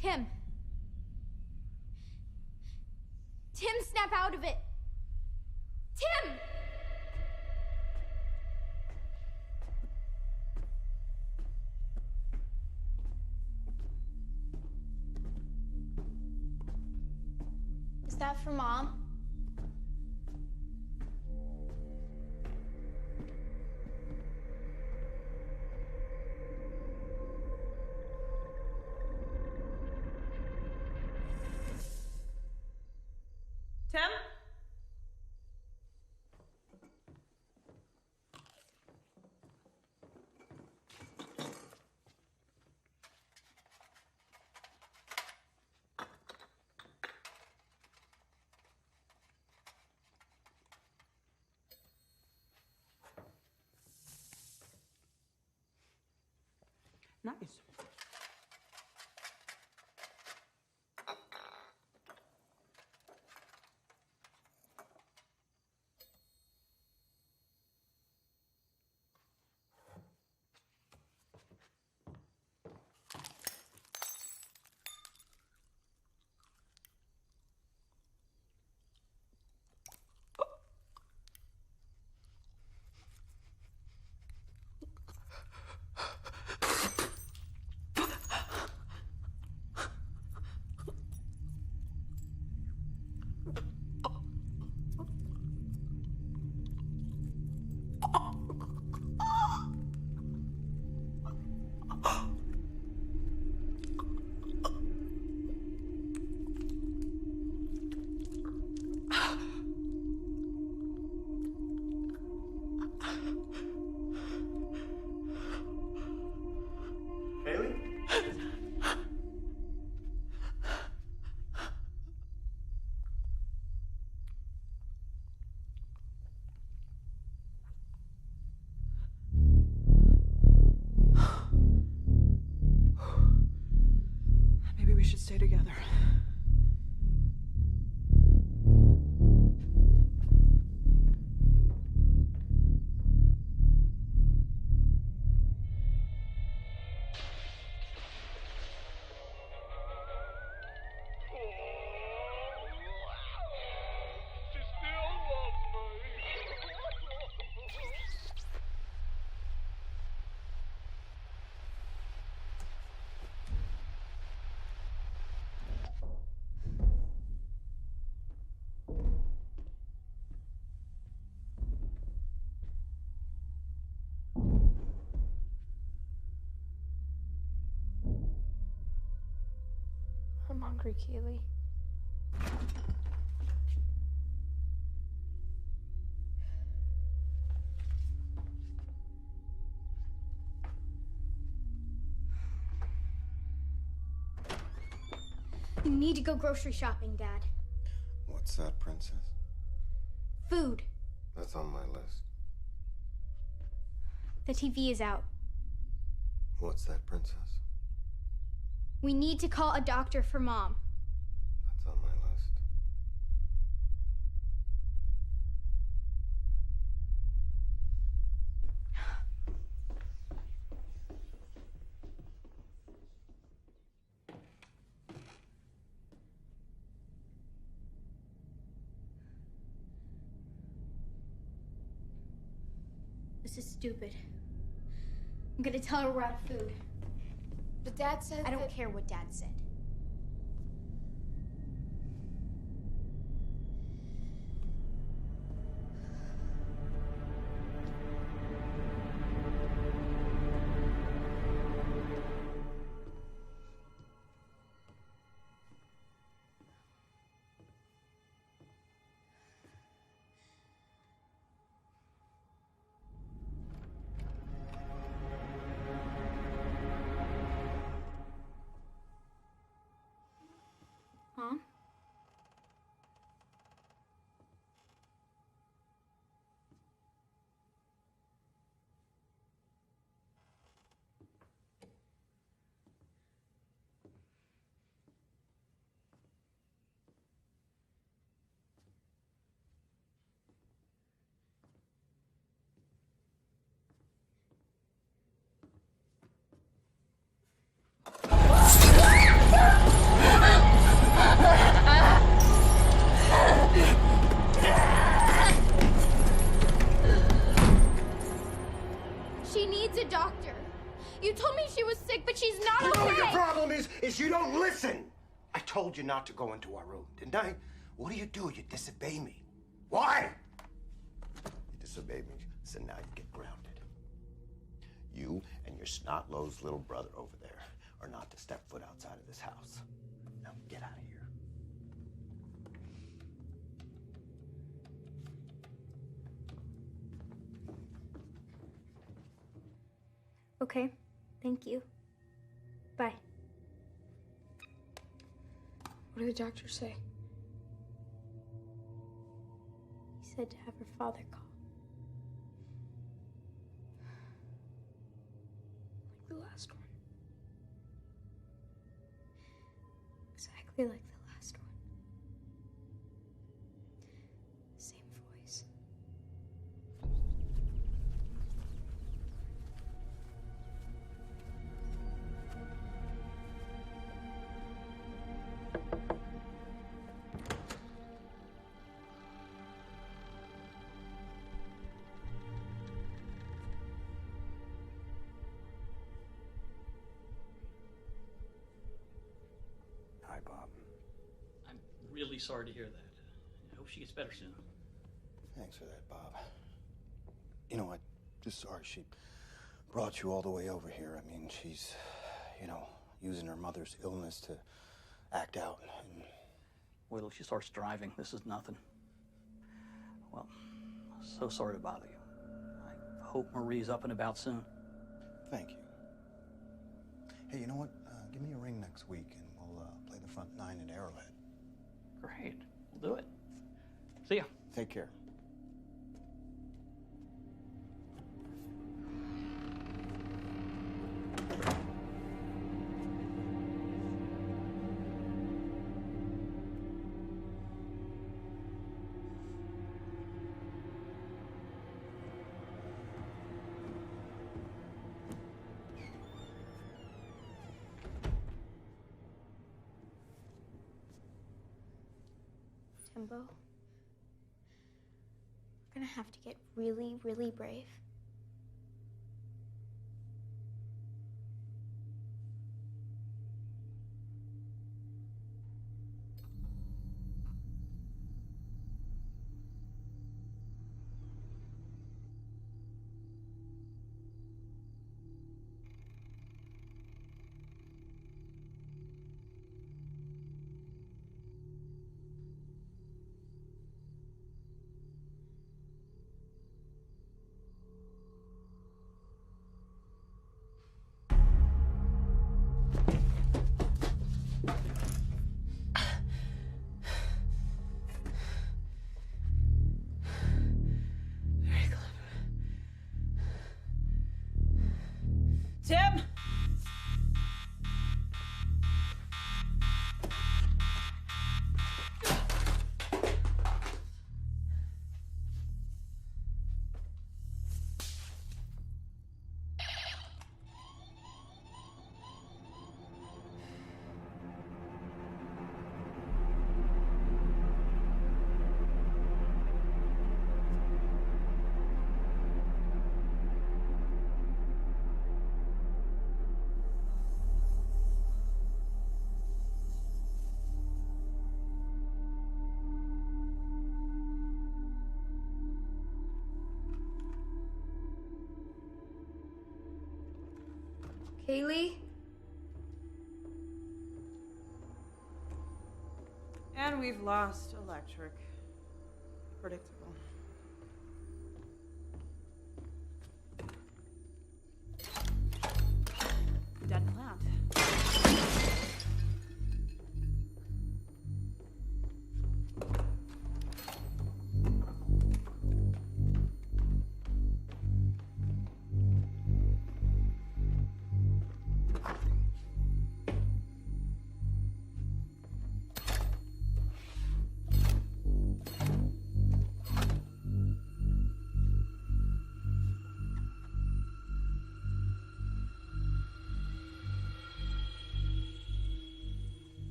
Tim. Tim, snap out of it. Tim! Is that for Mom? Tim? Nice. stay together. I'm hungry, Kaylee. You need to go grocery shopping, Dad. What's that, Princess? Food. That's on my list. The TV is out. What's that, Princess? We need to call a doctor for Mom. That's on my list. This is stupid. I'm gonna tell her we're out of food. But Dad said I don't care what Dad said. Mom? She needs a doctor. You told me she was sick, but she's not You know what your okay. problem is you don't listen. I told you not to go into our room, didn't I? What do? You disobey me. Why? You disobeyed me, so now you get grounded. You and your snot-nosed little brother over there are not to step foot outside of this house. Now get out of here. Okay, thank you. Bye. What did the doctor say? He said to have her father call. Like the last one. Exactly like the last one. Same voice. Hi, Bob. I'm really sorry to hear that. I hope she gets better soon. Thanks for that, Bob. You know, I'm just sorry she brought you all the way over here. I mean, she's, using her mother's illness to act out. And Wait till she starts driving. This is nothing. Well, so sorry to bother you. I hope Marie's up and about soon. thank you. Hey, you know what? Give me a ring next week, and we'll play the front nine at Arrowhead. Great. We'll do it. See ya. Take care. Jumbo. We're gonna have to get really, really brave. Tim! Kaylee? And we've lost electric. Predictable. Dead plant.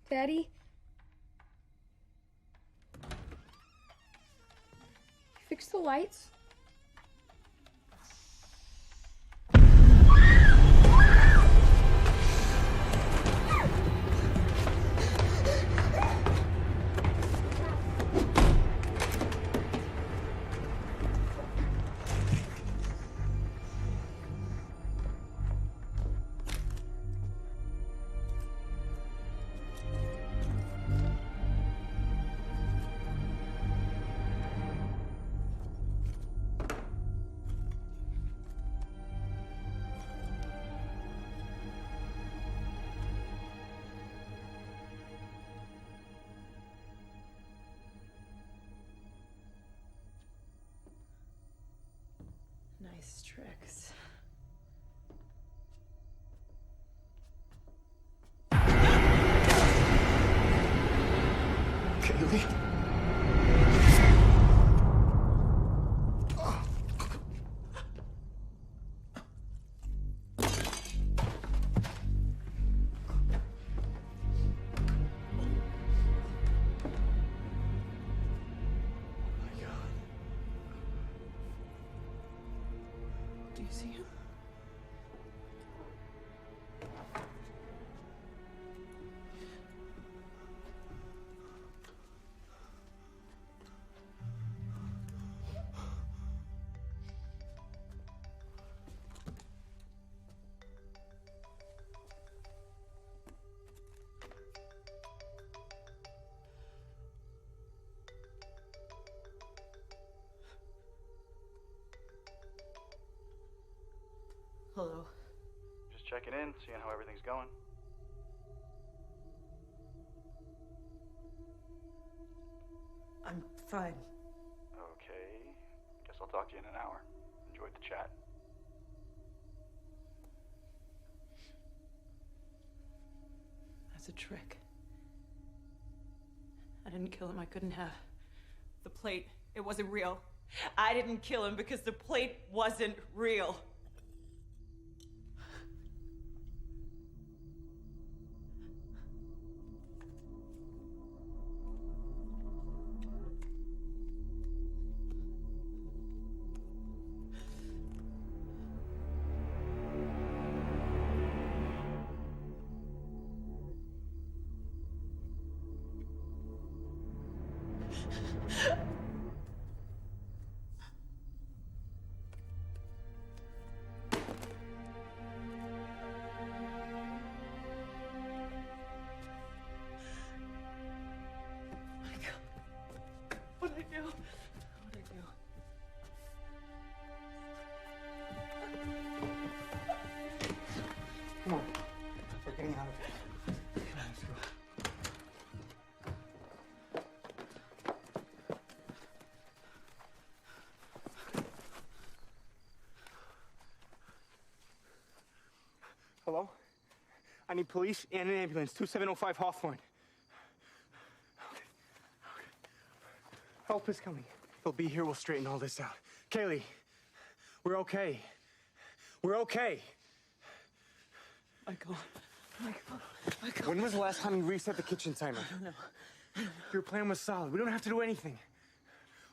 Daddy? Fix the lights? Nice tricks. Kaylee? Do you see him? Hello. Just checking in, seeing how everything's going. I'm fine. Okay. Guess I'll talk to you in an hour. Enjoyed the chat. was a trick. I didn't kill him. I couldn't have. The plate, it wasn't real. I didn't kill him because the plate wasn't real. What'd I do? What'd I do? Come on. We're getting out of here. Come on, let's go. Hello? I need police and an ambulance. 2705 Hawthorne. Help is coming. They'll be here. We'll straighten all this out. Kaylee, we're okay. We're okay. Michael. When was the last time you reset the kitchen timer? I don't know. Your plan was solid. We don't have to do anything.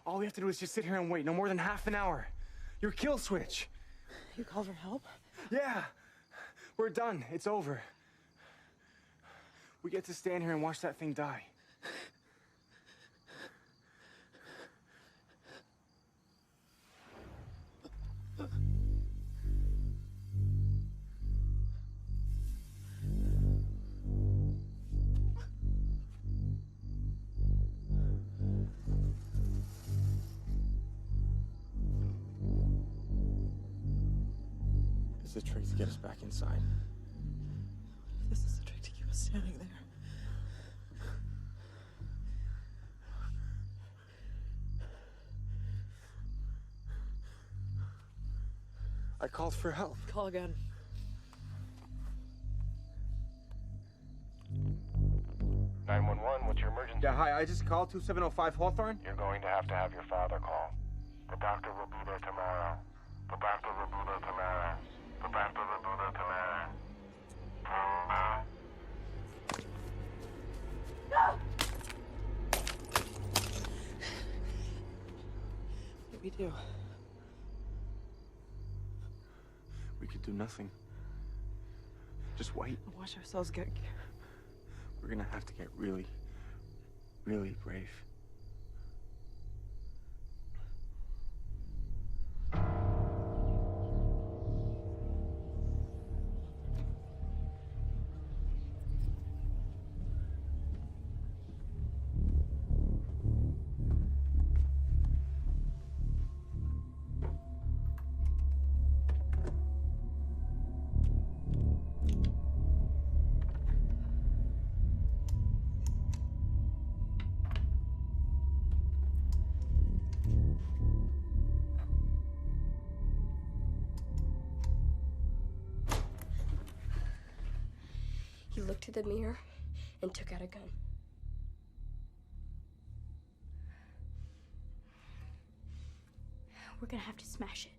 All we have to do is just sit here and wait. No more than half an hour. Your kill switch. You called for help? Yeah. We're done. It's over. We get to stand here and watch that thing die. This is a trick to get us back inside. This is a trick to keep us standing there. I called for help. Call again. What's your emergency? Yeah, hi. I just called 2705 Hawthorne. You're going to have your father call. The doctor will be there tomorrow. The doctor will be there tomorrow. The doctor will be there tomorrow. What do we do? We could do nothing. Just wait. Watch ourselves get... We're gonna have to get really, really brave. He looked at the mirror and took out a gun. We're gonna have to smash it.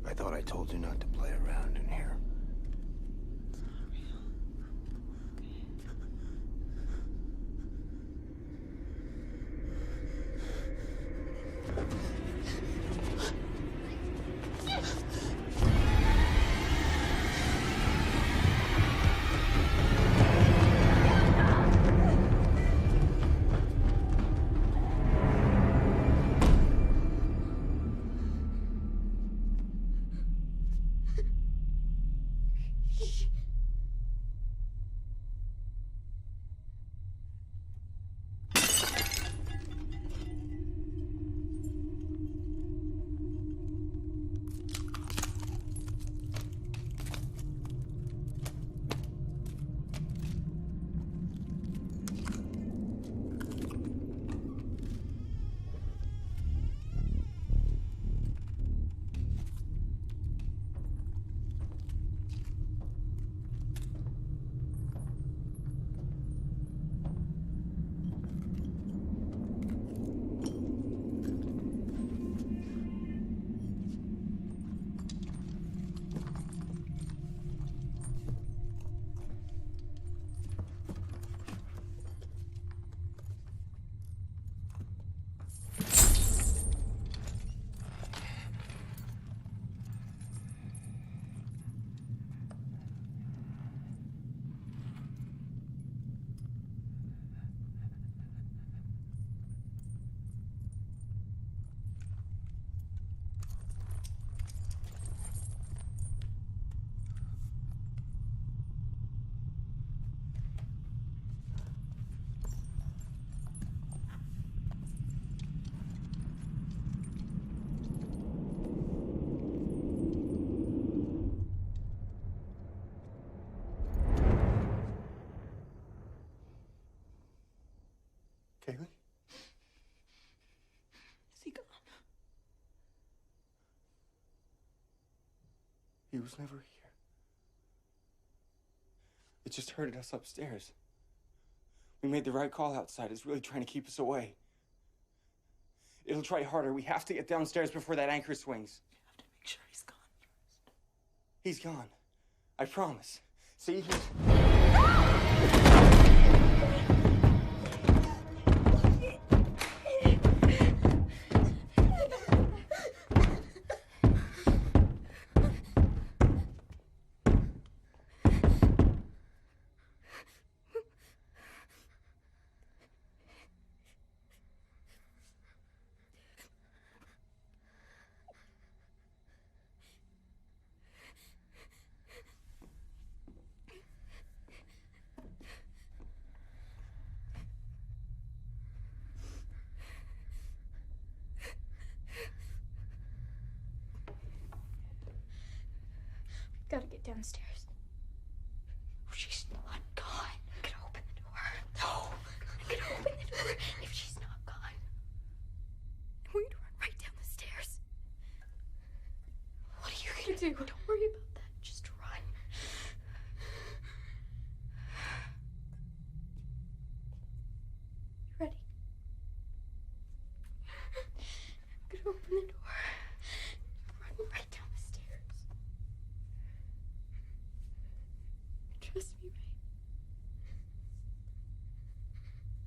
I thought I told you not to play around in here. Kaylee? Is he gone? He was never here. It just hurted us upstairs. We made the right call outside. It's really trying to keep us away. It'll try harder. We have to get downstairs before that anchor swings. You have to make sure he's gone first. He's gone. I promise. See, Gotta get downstairs. She's not gone. I can open the door. No. I can open the door if she's not gone. We'd run right down the stairs. What are you gonna do? Don't worry about that. Just run. You ready? I'm gonna open the door. Run right down the stairs. Trust me, Ray.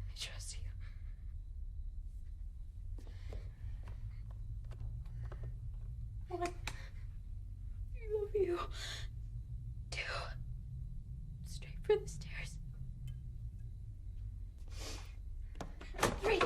I trust you. One. I love you. Two. Straight for the stairs. Three.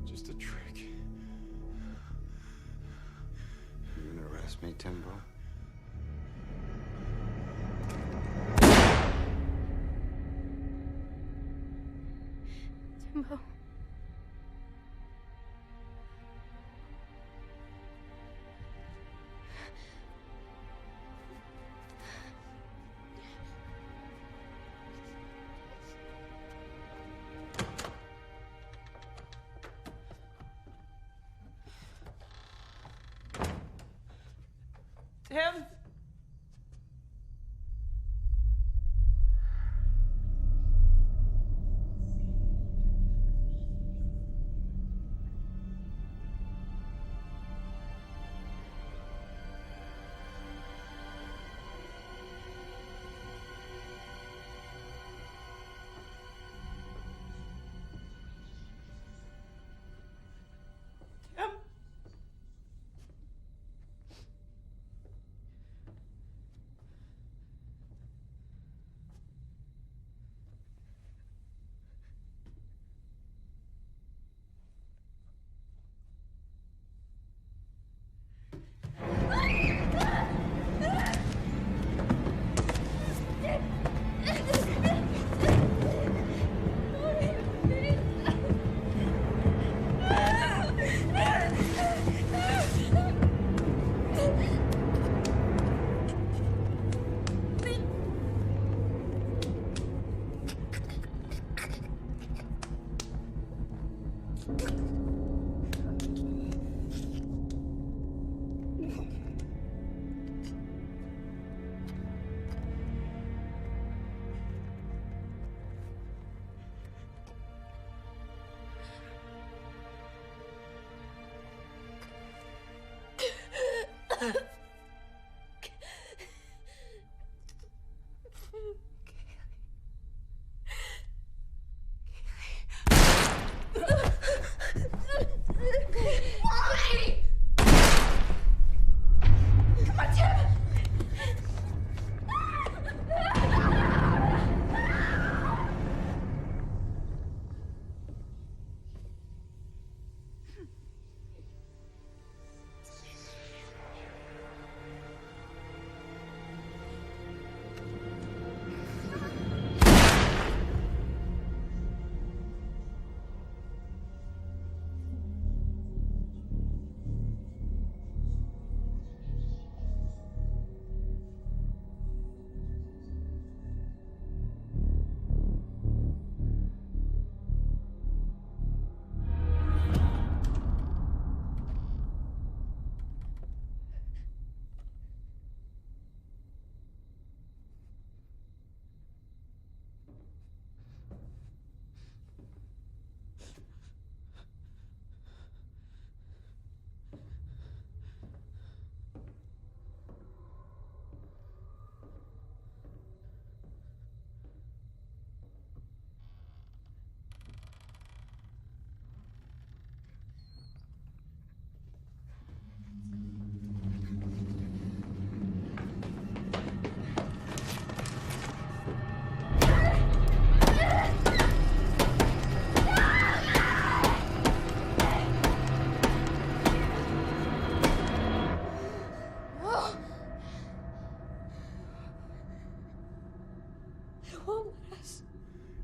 just a trick. You gonna arrest me, Timbo? Timbo. Tim? Tim?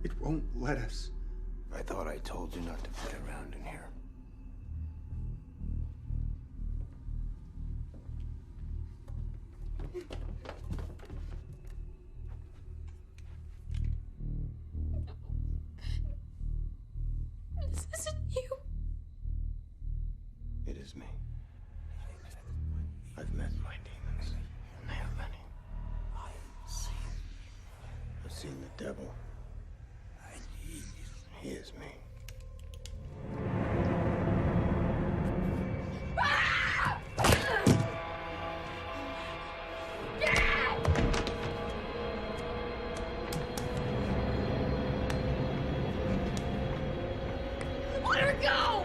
It won't let us. I thought I told you not to play around in here. This isn't you. It is me. I've met my demons, and they are many. I've seen the devil. He is me. Let her go!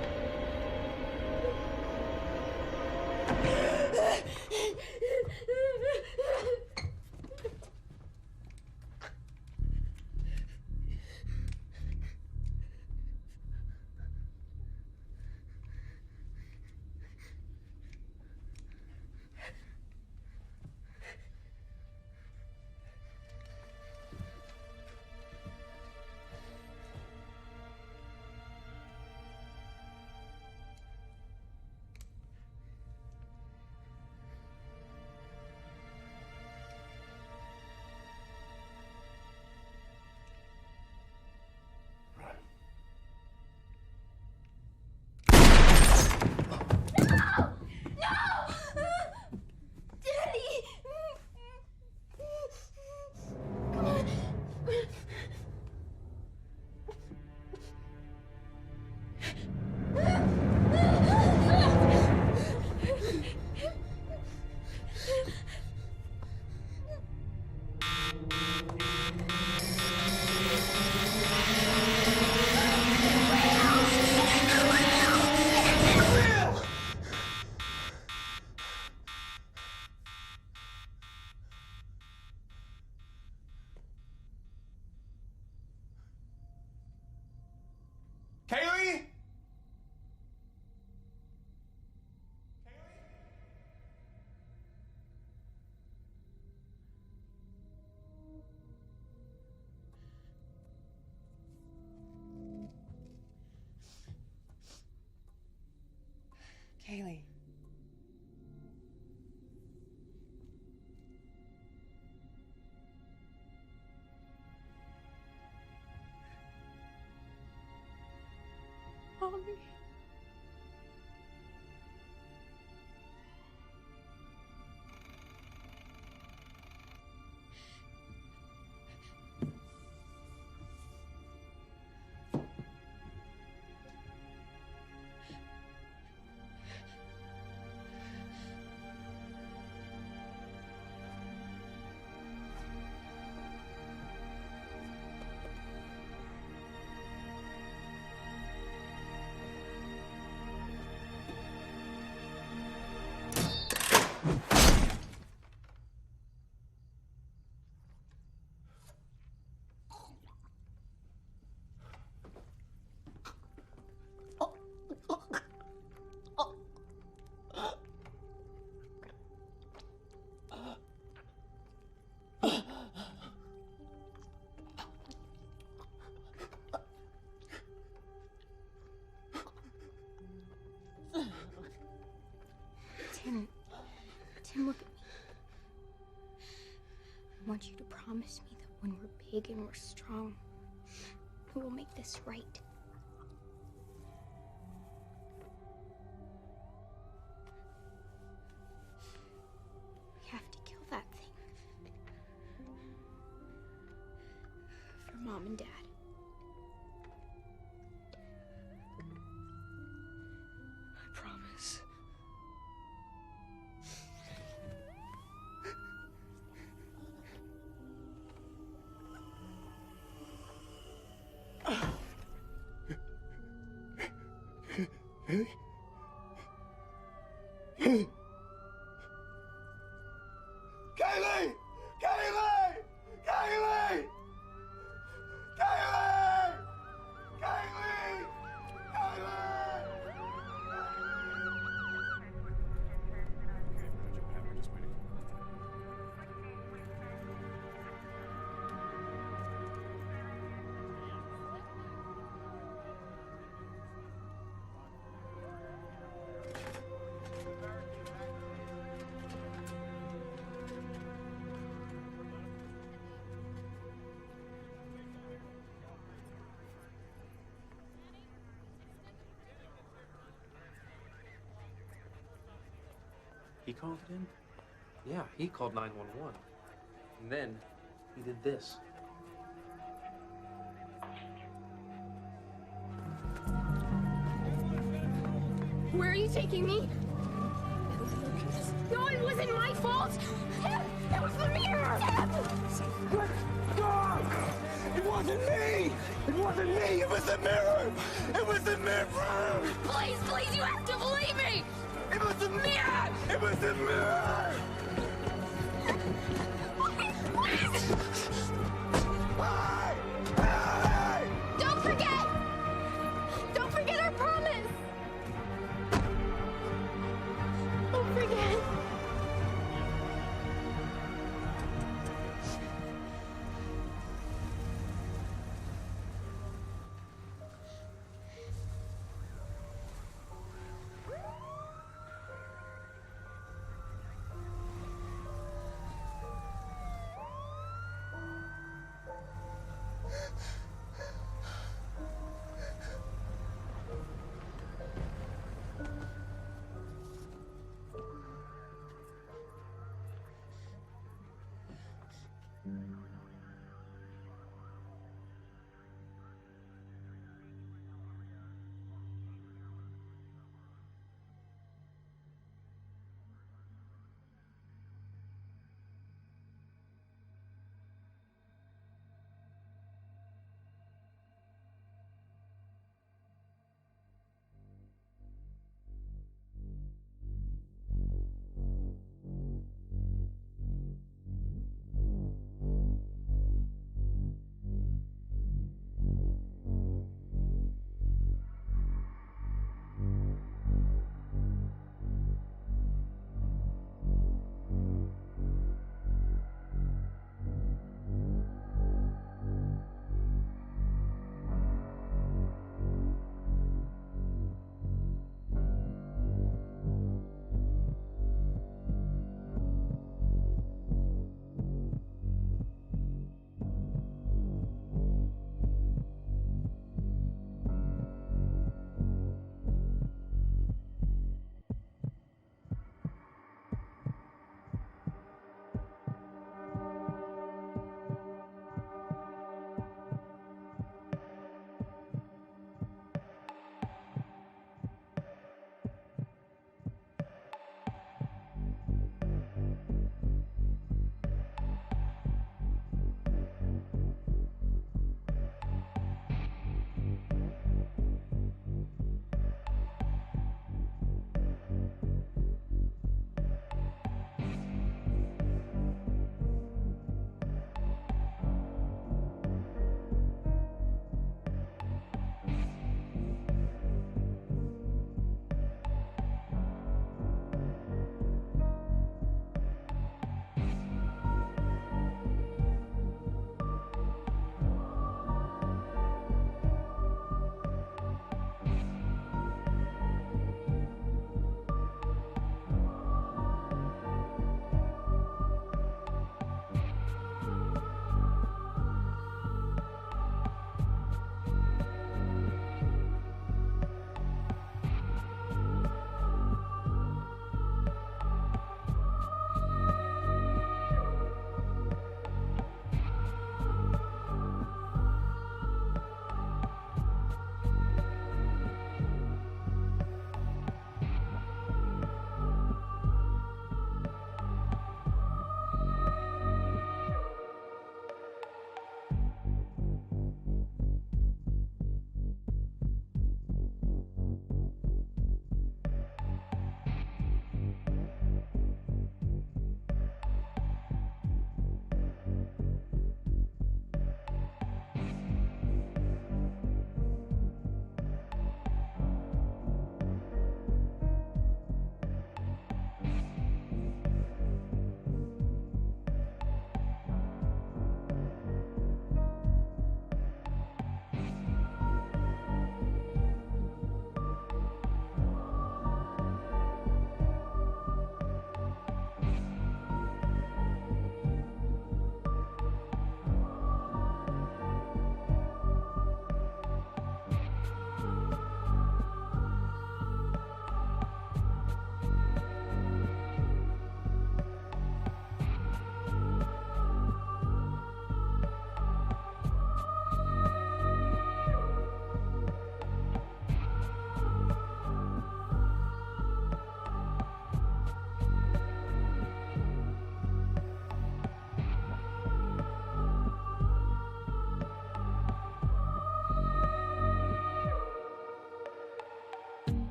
wrong. Tim, look at me. I want you to promise me that when we're big and we're strong, we will make this right. We have to kill that thing. For Mom and Dad. I promise. Hey. Hey. Kaylee! Kaylee! Kaylee! Kaylee! Kaylee! He called it in? Yeah, he called 911. And then he did this. Where are you taking me? No, it wasn't my fault. It was the mirror. Good God! It wasn't me! It wasn't me! It was the mirror! It was the mirror! Please, please, you have to believe me. It was the mirror! It was the mirror!